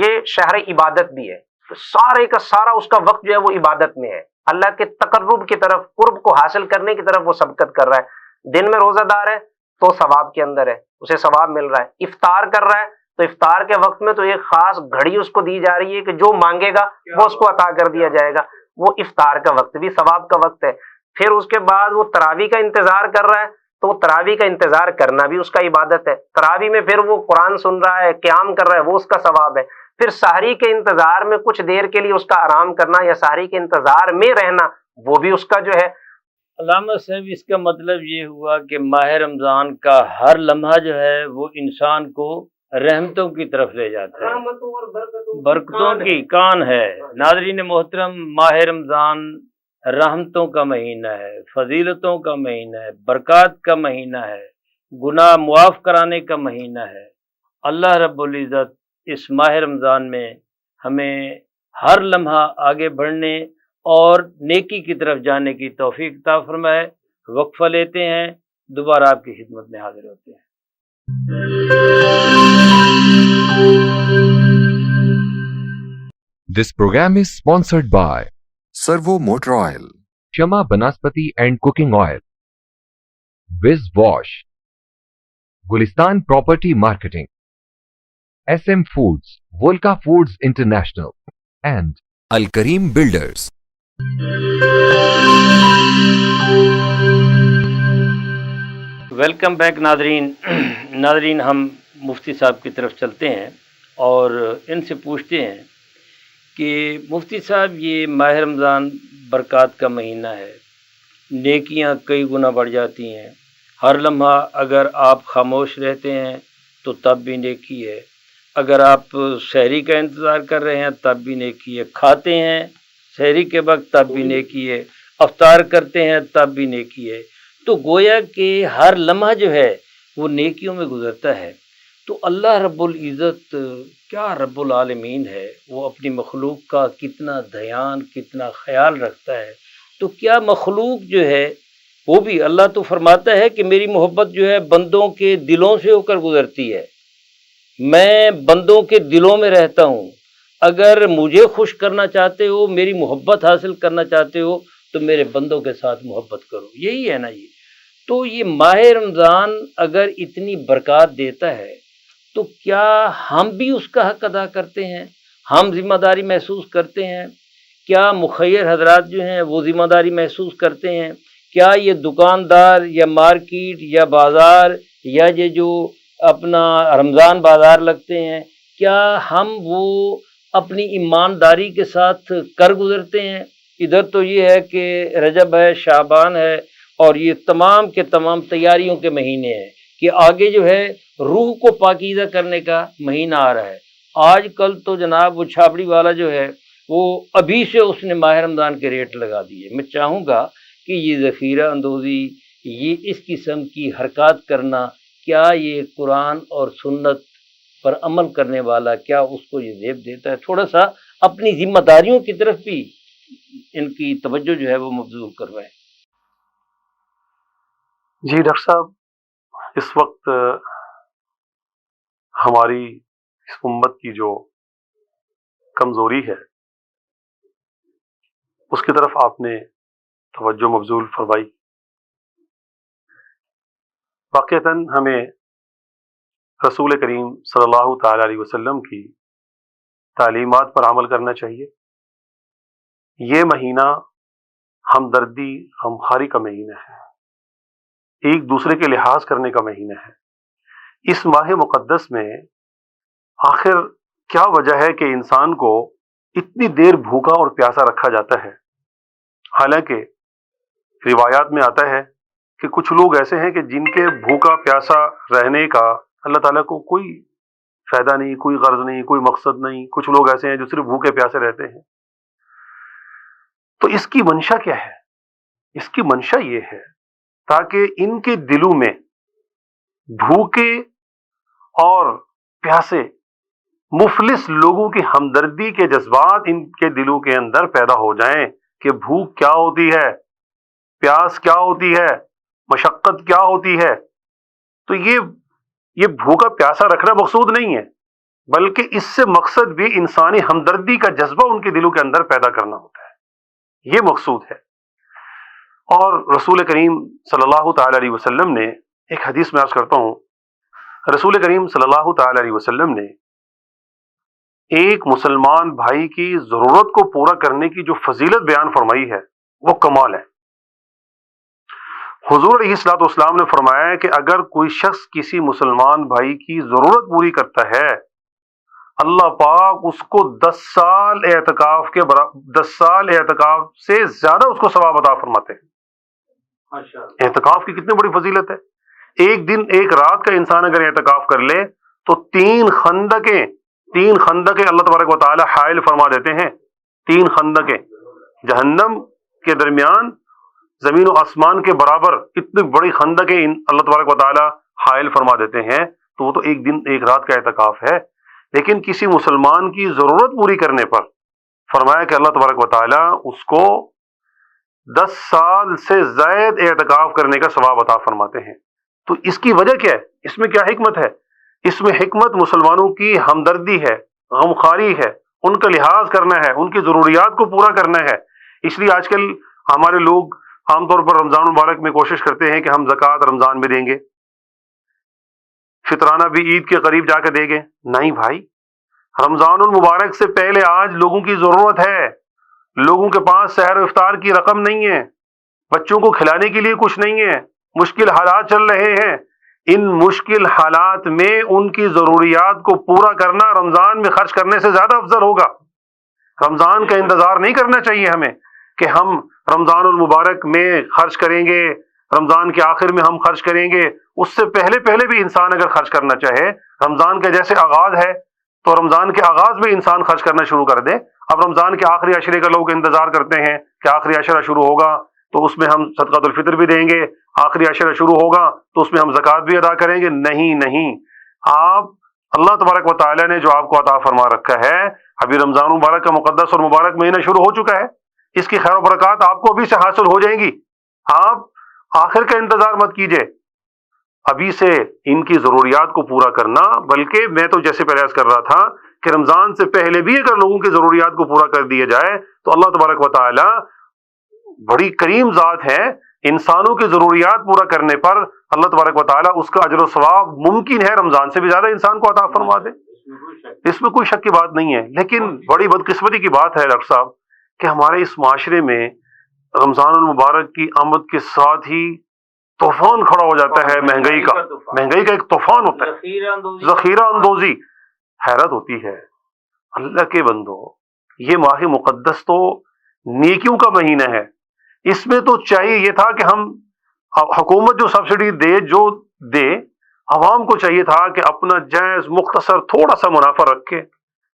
یہ شہر عبادت بھی ہے، تو سارے کا سارا اس کا وقت جو ہے وہ عبادت میں ہے، اللہ کے تقرب کی طرف، قرب کو حاصل کرنے کی طرف وہ سبقت کر رہا ہے۔ دن میں روزہ دار ہے تو ثواب کے اندر ہے، اسے ثواب مل رہا ہے۔ افطار کر رہا ہے تو افطار کے وقت میں تو ایک خاص گھڑی اس کو دی جا رہی ہے کہ جو مانگے گا وہ اس کو عطا کر دیا جائے گا، وہ افطار کا وقت بھی ثواب کا وقت ہے۔ پھر اس کے بعد وہ تراویح کا انتظار کر رہا ہے تو تراویح کا انتظار کرنا بھی اس کا عبادت ہے۔ تراویح میں پھر وہ قرآن سن رہا ہے، قیام کر رہا ہے، وہ اس کا ثواب ہے۔ پھر سحری کے انتظار میں کچھ دیر کے لیے اس کا آرام کرنا یا سحری کے انتظار میں رہنا، وہ بھی اس کا جو ہے۔ علامہ صاحب اس کا مطلب یہ ہوا کہ ماہ رمضان کا ہر لمحہ جو ہے وہ انسان کو رحمتوں کی طرف لے جاتا ہے، رحمتوں اور برکتوں کی کان ہے۔ ناظرین محترم، ماہ رمضان رحمتوں کا مہینہ ہے، فضیلتوں کا مہینہ ہے، برکات کا مہینہ ہے، گناہ معاف کرانے کا مہینہ ہے۔ اللہ رب العزت اس ماہ رمضان میں ہمیں ہر لمحہ آگے بڑھنے اور نیکی کی طرف جانے کی توفیق عطا فرمائے۔ وقفہ لیتے ہیں، دوبارہ آپ کی خدمت میں حاضر ہوتے ہیں۔ This program is sponsored by Servo Motor Oil, Shama Banaspati and Cooking Oil, Viz Wash, Gulistan Property Marketing, SM Foods, Volca Foods International, and Al Kareem Builders. Welcome back ناظرین، ہم مفتی صاحب کی طرف چلتے ہیں اور ان سے پوچھتے ہیں کہ مفتی صاحب یہ ماہ رمضان برکات کا مہینہ ہے، نیکیاں کئی گنا بڑھ جاتی ہیں، ہر لمحہ اگر آپ خاموش رہتے ہیں تو تب بھی نیکی ہے، اگر آپ سحری کا انتظار کر رہے ہیں تب بھی نیکی ہے، کھاتے ہیں سحری کے وقت تب بھی نیکی ہے، افطار کرتے ہیں تب بھی نیکی ہے۔ تو گویا کہ ہر لمحہ جو ہے وہ نیکیوں میں گزرتا ہے۔ تو اللہ رب العزت کیا رب العالمین ہے، وہ اپنی مخلوق کا کتنا دھیان، کتنا خیال رکھتا ہے۔ تو کیا مخلوق جو ہے وہ بھی، اللہ تو فرماتا ہے کہ میری محبت جو ہے بندوں کے دلوں سے ہو کر گزرتی ہے، میں بندوں کے دلوں میں رہتا ہوں، اگر مجھے خوش کرنا چاہتے ہو، میری محبت حاصل کرنا چاہتے ہو تو میرے بندوں کے ساتھ محبت کرو۔ یہی ہے نا یہ۔ تو یہ ماہ رمضان اگر اتنی برکات دیتا ہے تو کیا ہم بھی اس کا حق ادا کرتے ہیں؟ ہم ذمہ داری محسوس کرتے ہیں؟ کیا مخیر حضرات جو ہیں وہ ذمہ داری محسوس کرتے ہیں؟ کیا یہ دکاندار یا مارکیٹ یا بازار یا یہ جو اپنا رمضان بازار لگتے ہیں، کیا ہم وہ اپنی ایمانداری کے ساتھ کر گزرتے ہیں؟ ادھر تو یہ ہے کہ رجب ہے، شعبان ہے، اور یہ تمام کے تمام تیاریوں کے مہینے ہیں کہ آگے جو ہے روح کو پاکیزہ کرنے کا مہینہ آ رہا ہے۔ آج کل تو جناب وہ چھاپڑی والا جو ہے وہ ابھی سے اس نے ماہ رمضان کے ریٹ لگا دیے۔ میں چاہوں گا کہ یہ ذخیرہ اندوزی، یہ اس قسم کی حرکات کرنا، کیا یہ قرآن اور سنت پر عمل کرنے والا کیا اس کو یہ زیب دیتا ہے؟ تھوڑا سا اپنی ذمہ داریوں کی طرف بھی ان کی توجہ جو ہے وہ مبذول کروائیں۔ جی ڈاکٹر صاحب، اس وقت ہماری اس امت کی جو کمزوری ہے اس کی طرف آپ نے توجہ مبذول فرمائی۔ واقعتاً ہمیں رسول کریم صلی اللہ تعالی علیہ وسلم کی تعلیمات پر عمل کرنا چاہیے۔ یہ مہینہ ہمدردی، غمخواری کا مہینہ ہے، ایک دوسرے کے لحاظ کرنے کا مہینہ ہے۔ اس ماہ مقدس میں آخر کیا وجہ ہے کہ انسان کو اتنی دیر بھوکا اور پیاسا رکھا جاتا ہے؟ حالانکہ روایات میں آتا ہے کہ کچھ لوگ ایسے ہیں کہ جن کے بھوکا پیاسا رہنے کا اللہ تعالیٰ کو کوئی فائدہ نہیں، کوئی غرض نہیں، کوئی مقصد نہیں. کچھ لوگ ایسے ہیں جو صرف بھوکے پیاسے رہتے ہیں. تو اس کی منشا کیا ہے؟ اس کی منشا یہ ہے تاکہ ان کے دلوں میں بھوکے اور پیاسے مفلس لوگوں کی ہمدردی کے جذبات ان کے دلوں کے اندر پیدا ہو جائیں کہ بھوک کیا ہوتی ہے، پیاس کیا ہوتی ہے، مشقت کیا ہوتی ہے. تو یہ بھوکا پیاسا رکھنا مقصود نہیں ہے، بلکہ اس سے مقصد بھی انسانی ہمدردی کا جذبہ ان کے دلوں کے اندر پیدا کرنا ہوتا ہے. یہ مقصود ہے. اور رسول کریم صلی اللہ تعالی علیہ وسلم نے ایک حدیث میں عرض کرتا ہوں، رسول کریم صلی اللہ تعالی علیہ وسلم نے ایک مسلمان بھائی کی ضرورت کو پورا کرنے کی جو فضیلت بیان فرمائی ہے وہ کمال ہے. حضور علیہ الصلوۃ والسلام نے فرمایا ہے کہ اگر کوئی شخص کسی مسلمان بھائی کی ضرورت پوری کرتا ہے، اللہ پاک اس کو 10 سال اعتکاف سے زیادہ اس کو ثواب عطا فرماتے ہیں. اعتکاف کی کتنی بڑی فضیلت ہے. ایک دن ایک رات کا انسان اگر اعتکاف کر لے تو 3 خندقیں اللہ تبارک و تعالی حائل فرما دیتے ہیں. 3 خندقیں جہنم کے درمیان زمین و آسمان کے برابر اتنی بڑی خندقیں اللہ تبارک و تعالی حائل فرما دیتے ہیں. تو وہ تو ایک دن ایک رات کا اعتکاف ہے. لیکن کسی مسلمان کی ضرورت پوری کرنے پر فرمایا کہ اللہ تبارک و تعالی اس کو 10 سال سے زائد اعتکاف کرنے کا ثواب عطا فرماتے ہیں. تو اس کی وجہ کیا ہے؟ اس میں کیا حکمت ہے؟ اس میں حکمت مسلمانوں کی ہمدردی ہے، غمخواری ہے، ان کا لحاظ کرنا ہے، ان کی ضروریات کو پورا کرنا ہے. اس لیے آج کل ہمارے لوگ عام طور پر رمضان مبارک میں کوشش کرتے ہیں کہ ہم زکوٰۃ رمضان میں دیں گے، فطرانہ بھی عید کے قریب جا کے دیں گے. نہیں بھائی، رمضان المبارک سے پہلے آج لوگوں کی ضرورت ہے. لوگوں کے پاس سحر و افطار کی رقم نہیں ہے، بچوں کو کھلانے کے لیے کچھ نہیں ہے، مشکل حالات چل رہے ہیں. ان مشکل حالات میں ان کی ضروریات کو پورا کرنا رمضان میں خرچ کرنے سے زیادہ افضل ہوگا. رمضان کا انتظار نہیں کرنا چاہیے ہمیں کہ ہم رمضان المبارک میں خرچ کریں گے، رمضان کے آخر میں ہم خرچ کریں گے. اس سے پہلے بھی انسان اگر خرچ کرنا چاہے، رمضان کا جیسے آغاز ہے تو رمضان کے آغاز میں انسان خرچ کرنا شروع کر دے. اب رمضان کے آخری عشرے کا لوگ انتظار کرتے ہیں کہ آخری عشرہ شروع ہوگا تو اس میں ہم صدقۃ الفطر بھی دیں گے، آخری عشرہ شروع ہوگا تو اس میں ہم زکوٰۃ بھی ادا کریں گے. نہیں، آپ اللہ تبارک و تعالیٰ نے جو آپ کو عطا فرما رکھا ہے، ابھی رمضان مبارک کا مقدس اور مبارک مہینہ شروع ہو چکا ہے، اس کی خیر و برکات آپ کو ابھی سے حاصل ہو جائیں گی. آپ آخر کا انتظار مت کیجئے، ابھی سے ان کی ضروریات کو پورا کرنا. بلکہ میں تو جیسے پہلے عرض کر رہا تھا کہ رمضان سے پہلے بھی اگر لوگوں کی ضروریات کو پورا کر دیا جائے تو اللہ تبارک و تعالی بڑی کریم ذات ہے. انسانوں کی ضروریات پورا کرنے پر اللہ تبارک و تعالی اس کا اجر و ثواب ممکن ہے رمضان سے بھی زیادہ انسان کو عطا فرما دے. اس میں کوئی شک کی بات نہیں ہے. لیکن بڑی بدقسمتی کی بات ہے ڈاکٹر صاحب کہ ہمارے اس معاشرے میں رمضان المبارک کی آمد کے ساتھ ہی طوفان کھڑا ہو جاتا ہے مہنگائی کا ایک طوفان ہوتا ہے، ذخیرہ اندوزی. حیرت ہوتی ہے اللہ کے بندو، یہ ماہ مقدس تو نیکیوں کا مہینہ ہے. اس میں تو چاہیے یہ تھا کہ ہم حکومت جو سبسڈی دے عوام کو چاہیے تھا کہ اپنا جائز مختصر تھوڑا سا منافع رکھے.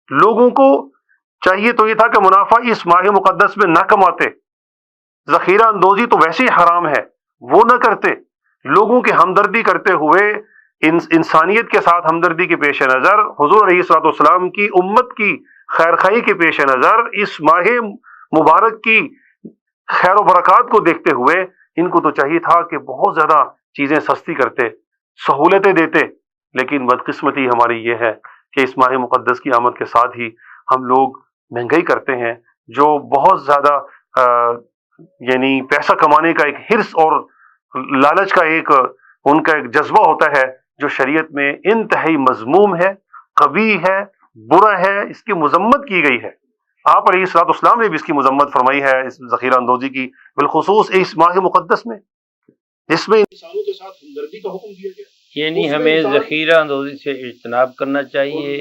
لوگوں کو چاہیے تو یہ تھا کہ منافع اس ماہ مقدس میں نہ کماتے، ذخیرہ اندوزی تو ویسے ہی حرام ہے وہ نہ کرتے. لوگوں کی ہمدردی کرتے ہوئے، انسانیت کے ساتھ ہمدردی کے پیش نظر، حضور علیہ الصلوۃ والسلام کی امت کی خیرخواہی کے پیش نظر، اس ماہ مبارک کی خیر و برکات کو دیکھتے ہوئے ان کو تو چاہیے تھا کہ بہت زیادہ چیزیں سستی کرتے، سہولتیں دیتے. لیکن بدقسمتی ہماری یہ ہے کہ اس ماہ مقدس کی آمد کے ساتھ ہی ہم لوگ مہنگائی کرتے ہیں، جو بہت زیادہ یعنی پیسہ کمانے کا ایک حرص اور لالچ کا ان کا ایک جذبہ ہوتا ہے جو شریعت میں انتہائی مذموم ہے، قبیح ہے، برا ہے، اس کی مذمت کی گئی ہے. آپ علیہ الصلوۃ والسلام نے بھی اس کی مذمت فرمائی ہے، اس ذخیرہ اندوزی کی، بالخصوص اس ماہ مقدس میں جس میں انسانوں کے ساتھ ہمدردی کا حکم دیا گیا. یعنی ہمیں ذخیرہ اندوزی سے اجتناب کرنا چاہیے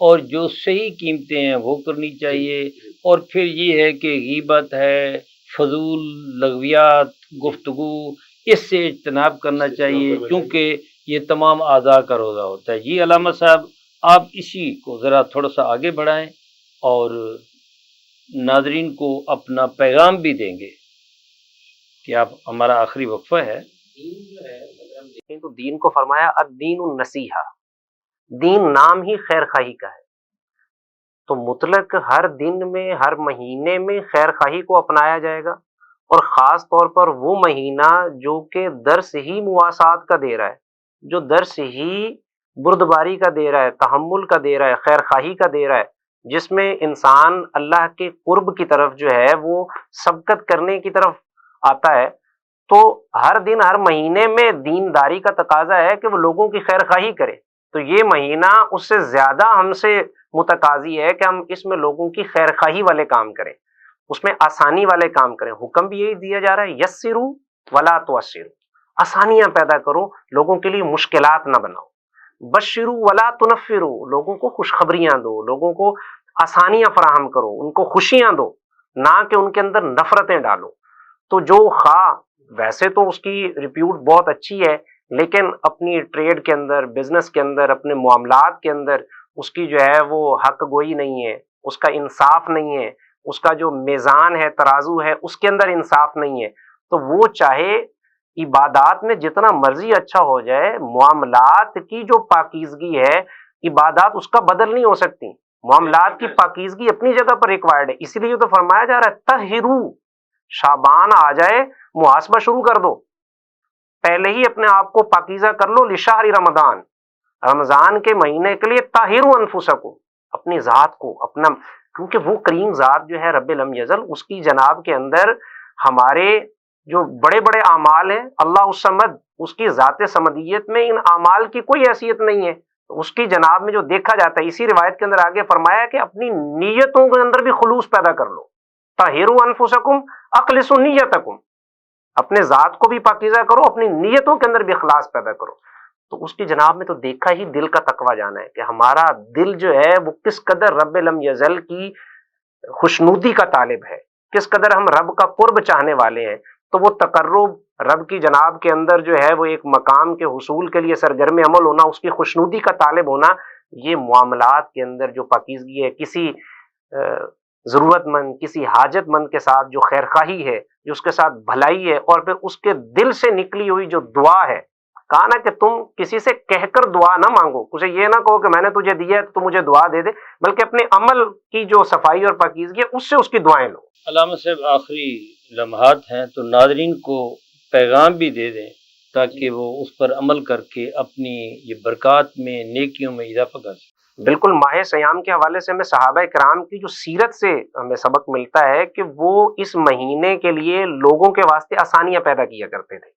اور جو صحیح قیمتیں ہیں وہ کرنی چاہیے. اور پھر یہ ہے کہ غیبت ہے، فضول لغویات، گفتگو، اس سے اجتناب کرنا چاہیے، چونکہ یہ تمام اعضاء کا روزہ ہوتا ہے۔ جی علامہ صاحب، آپ اسی کو ذرا تھوڑا سا آگے بڑھائیں اور ناظرین کو اپنا پیغام بھی دیں گے کہ آپ، ہمارا آخری وقفہ ہے۔ دیکھیں تو دین کو فرمایا الدین النصیحہ، دین نام ہی خیر خواہی کا ہے، تو مطلق ہر دن میں، ہر مہینے میں خیر خواہی کو اپنایا جائے گا، اور خاص طور پر وہ مہینہ جو کہ درس ہی مواسات کا دے رہا ہے، جو درس ہی بردباری کا دے رہا ہے، تحمل کا دے رہا ہے، خیر خواہی کا دے رہا ہے، جس میں انسان اللہ کے قرب کی طرف جو ہے وہ سبقت کرنے کی طرف آتا ہے، تو ہر دن ہر مہینے میں دینداری کا تقاضا ہے کہ وہ لوگوں کی خیر خواہی کرے، تو یہ مہینہ اس سے زیادہ ہم سے متقاضی ہے کہ ہم اس میں لوگوں کی خیر خواہی والے کام کریں، اس میں آسانی والے کام کریں۔ حکم بھی یہی دیا جا رہا ہے، یسرو ولا تعسروا، آسانیاں پیدا کرو، لوگوں کے لیے مشکلات نہ بناؤ، بشرو ولا تنفرو، لوگوں کو خوشخبریاں دو، لوگوں کو آسانیاں فراہم کرو، ان کو خوشیاں دو، نہ کہ ان کے اندر نفرتیں ڈالو۔ تو جو خواہ ویسے تو اس کی ریپیوٹ بہت اچھی ہے، لیکن اپنی ٹریڈ کے اندر، بزنس کے اندر، اپنے معاملات کے اندر اس کی جو ہے وہ حق گوئی نہیں ہے، اس کا انصاف نہیں ہے، اس کا جو میزان ہے، ترازو ہے، اس کے اندر انصاف نہیں ہے، تو وہ چاہے عبادات میں جتنا مرضی اچھا ہو جائے، معاملات کی جو پاکیزگی ہے، عبادات اس کا بدل نہیں ہو سکتی، معاملات کی پاکیزگی اپنی جگہ پر ریکوائرڈ ہے، اسی لیے تو فرمایا جا رہا ہے طہرو، شعبان آ جائے محاسبہ شروع کر دو، پہلے ہی اپنے آپ کو پاکیزہ کر لو، لشہر رمضان، رمضان کے مہینے کے لیے طاہروا انفسکم، اپنی ذات کو اپنا، کیونکہ وہ کریم ذات جو ہے رب لم یزل، اس کی جناب کے اندر ہمارے جو بڑے بڑے اعمال ہیں، اللہ الصمد، اس کی ذات صمدیت میں ان اعمال کی کوئی حیثیت نہیں ہے، اس کی جناب میں جو دیکھا جاتا ہے، اسی روایت کے اندر آگے فرمایا کہ اپنی نیتوں کے اندر بھی خلوص پیدا کر لو، طہروا انفسکم اخلصوا نیتکم، اپنے ذات کو بھی پاکیزہ کرو، اپنی نیتوں کے اندر بھی اخلاص پیدا کرو، تو اس کی جناب میں تو دیکھا ہی دل کا تقویٰ جانا ہے کہ ہمارا دل جو ہے وہ کس قدر رب لم یزل کی خوشنودی کا طالب ہے، کس قدر ہم رب کا قرب چاہنے والے ہیں، تو وہ تقرب رب کی جناب کے اندر جو ہے وہ ایک مقام کے حصول کے لیے سرگرم عمل ہونا، اس کی خوشنودی کا طالب ہونا، یہ معاملات کے اندر جو پاکیزگی ہے، کسی ضرورت مند، کسی حاجت مند کے ساتھ جو خیر خواہی ہے، جو اس کے ساتھ بھلائی ہے، اور پھر اس کے دل سے نکلی ہوئی جو دعا ہے، کہا نا کہ تم کسی سے کہہ کر دعا نہ مانگو، اسے یہ نہ کہو کہ میں نے تجھے دیا ہے تو مجھے دعا دے دے، بلکہ اپنے عمل کی جو صفائی اور پاکیزگی ہے اس سے اس کی دعائیں لو۔ علامہ صاحب، آخری لمحات ہیں تو ناظرین کو پیغام بھی دے دیں تاکہ وہ اس پر عمل کر کے اپنی یہ برکات میں، نیکیوں میں اضافہ کر سکیں۔ بالکل، ماہ سیام کے حوالے سے ہمیں صحابہ کرام کی جو سیرت سے ہمیں سبق ملتا ہے کہ وہ اس مہینے کے لیے لوگوں کے واسطے آسانیاں پیدا کیا کرتے تھے۔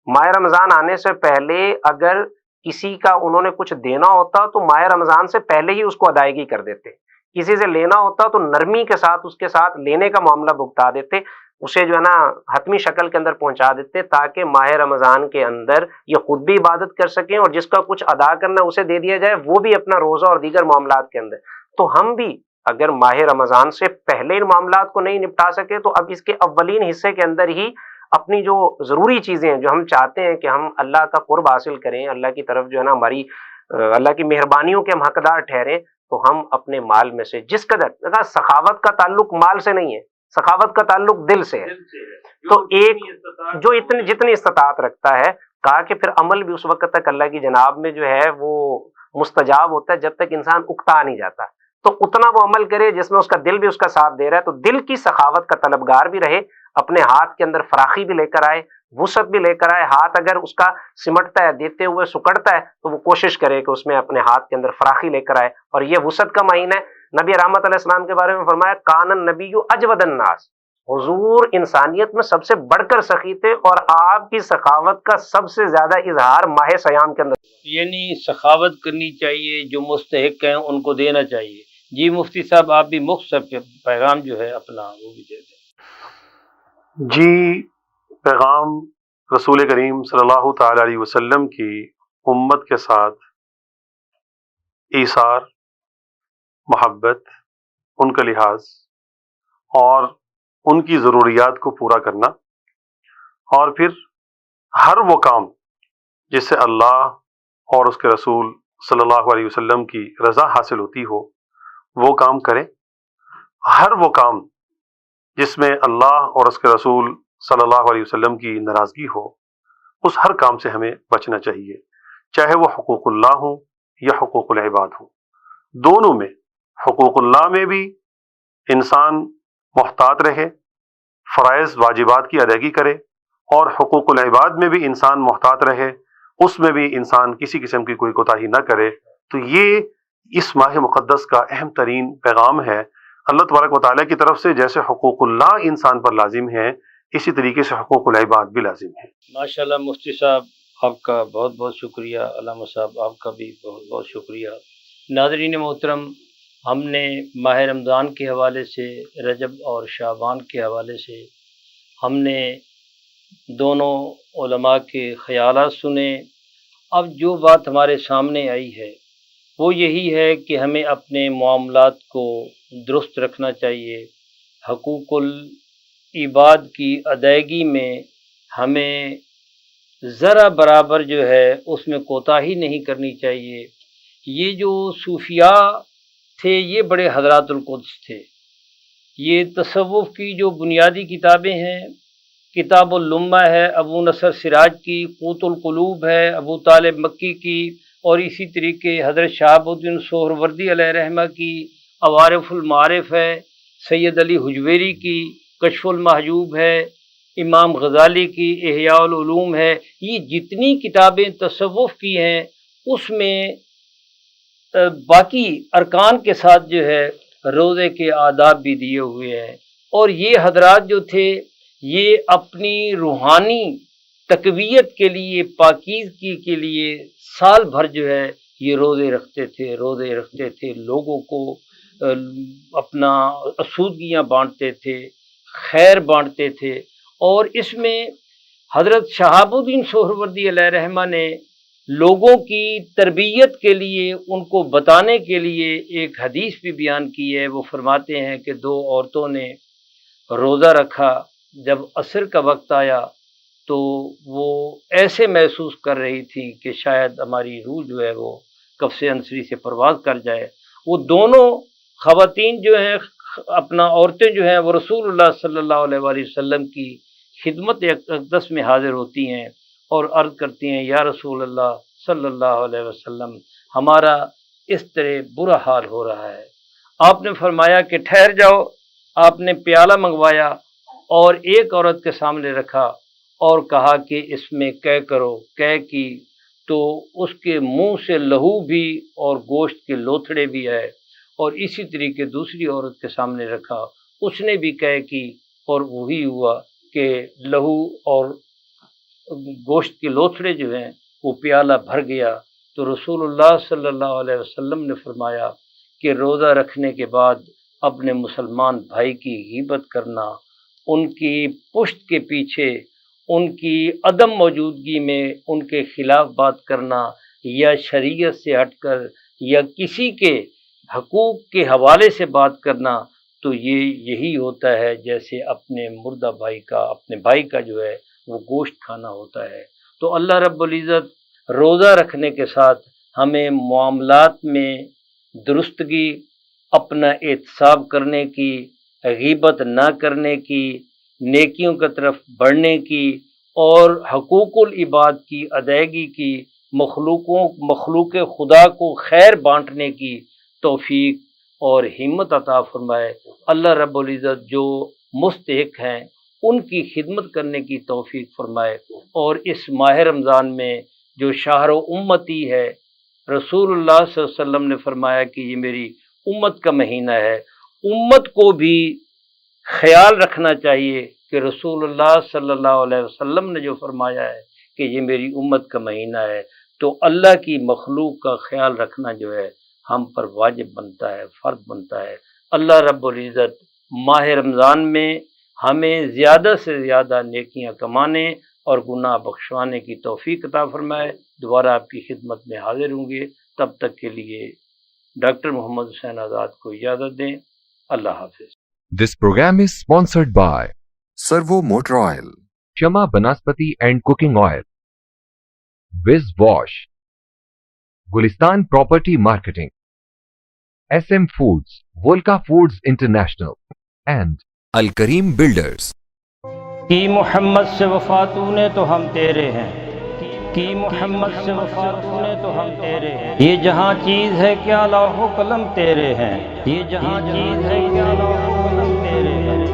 ماہ رمضان آنے سے پہلے اگر کسی کا انہوں نے کچھ دینا ہوتا تو ماہ رمضان سے پہلے ہی اس کو ادائیگی کر دیتے، کسی سے لینا ہوتا تو نرمی کے ساتھ اس کے ساتھ لینے کا معاملہ بھگتا دیتے، اسے جو ہے نا حتمی شکل کے اندر پہنچا دیتے، تاکہ ماہ رمضان کے اندر یہ خود بھی عبادت کر سکیں، اور جس کا کچھ ادا کرنا اسے دے دیا جائے، وہ بھی اپنا روزہ اور دیگر معاملات کے اندر۔ تو ہم بھی اگر ماہ رمضان سے پہلے ان معاملات کو نہیں نپٹا سکے تو اب اس کے اولین حصے کے اندر ہی اپنی جو ضروری چیزیں ہیں، جو ہم چاہتے ہیں کہ ہم اللہ کا قرب حاصل کریں، اللہ کی طرف جو ہے نا ہماری اللہ کی مہربانیوں کے ہم حقدار ٹھہریں، تو ہم اپنے مال میں سے جس قدر، سخاوت کا تعلق مال سے نہیں ہے، سخاوت کا تعلق دل سے ہے، تو ایک جو جتنی استطاعت رکھتا ہے، کہا کہ پھر عمل بھی اس وقت تک اللہ کی جناب میں جو ہے وہ مستجاب ہوتا ہے جب تک انسان اکتا نہیں جاتا، تو اتنا وہ عمل کرے جس میں اس کا دل بھی اس کا ساتھ دے رہا ہے، تو دل کی سخاوت کا طلبگار بھی رہے، اپنے ہاتھ کے اندر فراخی بھی لے کر آئے، وسعت بھی لے کر آئے، ہاتھ اگر اس کا سمٹتا ہے، دیتے ہوئے سکڑتا ہے، تو وہ کوشش کرے کہ اس میں اپنے ہاتھ کے اندر فراخی لے کر آئے، اور یہ وسعت کا مہینہ ہے۔ نبی رحمت علیہ السلام کے بارے میں فرمایا کان النبی اجود الناس، حضور انسانیت میں سب سے بڑھ کر سخی تھے، اور آپ کی سخاوت کا سب سے زیادہ اظہار ماہ سیام کے اندر، یعنی سخاوت کرنی چاہیے، جو مستحق ہیں ان کو دینا چاہیے۔ جی مفتی صاحب، آپ بھی مختصر پیغام جو ہے اپنا وہ بھی دے دیں۔ جی، پیغام رسول کریم صلی اللہ تعالی علیہ وسلم کی امت کے ساتھ ایثار، محبت، ان کا لحاظ اور ان کی ضروریات کو پورا کرنا، اور پھر ہر وہ کام جس سے اللہ اور اس کے رسول صلی اللہ علیہ وسلم کی رضا حاصل ہوتی ہو وہ کام کریں. ہر وہ کام جس میں اللہ اور اس کے رسول صلی اللہ علیہ وسلم کی ناراضگی ہو اس ہر کام سے ہمیں بچنا چاہیے، چاہے وہ حقوق اللہ ہوں یا حقوق العباد ہوں. دونوں میں، حقوق اللہ میں بھی انسان محتاط رہے، فرائض واجبات کی ادائیگی کرے، اور حقوق العباد میں بھی انسان محتاط رہے، اس میں بھی انسان کسی قسم کی کوئی کوتاہی نہ کرے. تو یہ اس ماہ مقدس کا اہم ترین پیغام ہے اللہ تبارک و تعالیٰ کی طرف سے. جیسے حقوق اللہ انسان پر لازم ہے اسی طریقے سے حقوق العباد بھی لازم ہے. ماشاءاللہ مفتی صاحب آپ کا بہت بہت شکریہ، علامہ صاحب آپ کا بھی بہت بہت شکریہ. ناظرین محترم، ہم نے ماہ رمضان کے حوالے سے، رجب اور شعبان کے حوالے سے ہم نے دونوں علماء کے خیالات سنے. اب جو بات ہمارے سامنے آئی ہے وہ یہی ہے کہ ہمیں اپنے معاملات کو درست رکھنا چاہیے. حقوق العباد کی ادائیگی میں ہمیں ذرا برابر جو ہے اس میں کوتاہی نہیں کرنی چاہیے. یہ جو صوفیاء تھے یہ بڑے حضرات القدس تھے. یہ تصوف کی جو بنیادی کتابیں ہیں، کتاب اللمہ ہے ابو نصر سراج کی، قوت القلوب ہے ابو طالب مکی کی، اور اسی طریقے حضرت شہاب الدین سہروردی علیہ رحمہ کی عوارف المعارف ہے، سید علی حجویری کی کشف المحجوب ہے، امام غزالی کی احیاء العلوم ہے. یہ جتنی کتابیں تصوف کی ہیں اس میں باقی ارکان کے ساتھ جو ہے روزے کے آداب بھی دیے ہوئے ہیں. اور یہ حضرات جو تھے یہ اپنی روحانی تقویت کے لیے، پاکیزگی کے لیے سال بھر جو ہے یہ روزے رکھتے تھے، لوگوں کو اپنا اسودگیاں بانٹتے تھے، خیر بانٹتے تھے. اور اس میں حضرت شہاب الدین سہروردی علیہ رحمہ نے لوگوں کی تربیت کے لیے، ان کو بتانے کے لیے ایک حدیث بھی بیان کی ہے. وہ فرماتے ہیں کہ دو عورتوں نے روزہ رکھا، جب عصر کا وقت آیا تو وہ ایسے محسوس کر رہی تھی کہ شاید ہماری روح جو ہے وہ قفس عنصری سے پرواز کر جائے. وہ دونوں خواتین جو ہیں، اپنا عورتیں جو ہیں، وہ رسول اللہ صلی اللہ علیہ وآلہ وسلم کی خدمت اقدس میں حاضر ہوتی ہیں اور عرض کرتی ہیں یا رسول اللہ صلی اللہ علیہ وسلم ہمارا اس طرح برا حال ہو رہا ہے. آپ نے فرمایا کہ ٹھہر جاؤ. آپ نے پیالہ منگوایا اور ایک عورت کے سامنے رکھا اور کہا کہ اس میں قے کرو. قے کی تو اس کے منہ سے لہو بھی اور گوشت کے لوتھڑے بھی ہے. اور اسی طریقے دوسری عورت کے سامنے رکھا، اس نے بھی قے کی اور وہی ہوا کہ لہو اور گوشت کے لوتھڑے جو ہیں وہ پیالہ بھر گیا. تو رسول اللہ صلی اللہ علیہ وسلم نے فرمایا کہ روزہ رکھنے کے بعد اپنے مسلمان بھائی کی غیبت کرنا، ان کی پشت کے پیچھے ان کی عدم موجودگی میں ان کے خلاف بات کرنا، یا شریعت سے ہٹ کر یا کسی کے حقوق کے حوالے سے بات کرنا، تو یہی ہوتا ہے جیسے اپنے مردہ بھائی کا، اپنے بھائی کا جو ہے وہ گوشت کھانا ہوتا ہے. تو اللہ رب العزت روزہ رکھنے کے ساتھ ہمیں معاملات میں درستگی، اپنا احتساب کرنے کی، غیبت نہ کرنے کی، نیکیوں کی طرف بڑھنے کی، اور حقوق العباد کی ادائیگی کی، مخلوق خدا کو خیر بانٹنے کی توفیق اور ہمت عطا فرمائے. اللہ رب العزت جو مستحق ہیں ان کی خدمت کرنے کی توفیق فرمائے. اور اس ماہ رمضان میں جو شہر و امتی ہے، رسول اللہ صلی اللہ علیہ وسلم نے فرمایا کہ یہ میری امت کا مہینہ ہے. امت کو بھی خیال رکھنا چاہیے کہ رسول اللہ صلی اللہ علیہ وسلم نے جو فرمایا ہے کہ یہ میری امت کا مہینہ ہے، تو اللہ کی مخلوق کا خیال رکھنا جو ہے ہم پر واجب بنتا ہے، فرض بنتا ہے. اللہ رب العزت ماہ رمضان میں ہمیں زیادہ سے زیادہ نیکیاں کمانے اور گناہ بخشوانے کی توفیق عطا فرمائے. دوبارہ آپ کی خدمت میں حاضر ہوں گے، تب تک کے لیے ڈاکٹر محمد حسین آزاد کو اجازت دیں. اللہ حافظ. This program is sponsored by Servo Motor Oil. Shama Banaspati and Cooking Oil, Viz Wash, Gulistan Property Marketing, SM Foods, Volca Foods International, and Al Kareem Builders. کی محمد سے وفا نے تو ہم تیرے ہیں، کی محمد سے وفا نے تو ہم تیرے ہیں، یہ جہاں چیز ہے کیا لوح و قلم تیرے ہیں، یہ جہاں چیز ہے کیا لوح و قلم تیرے ہیں۔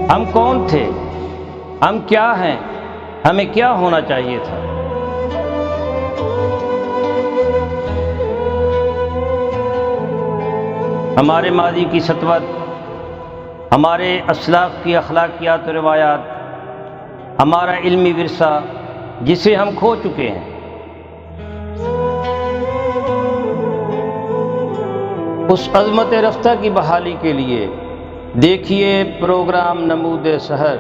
ہم کون تھے، ہم کیا ہیں، ہمیں کیا ہونا چاہیے تھا؟ ہمارے ماضی کی سطوت، ہمارے اسلاف کی اخلاقیات و روایات، ہمارا علمی ورثہ جسے ہم کھو چکے ہیں، اس عظمت رفتہ کی بحالی کے لیے دیکھیے پروگرام نمود سحر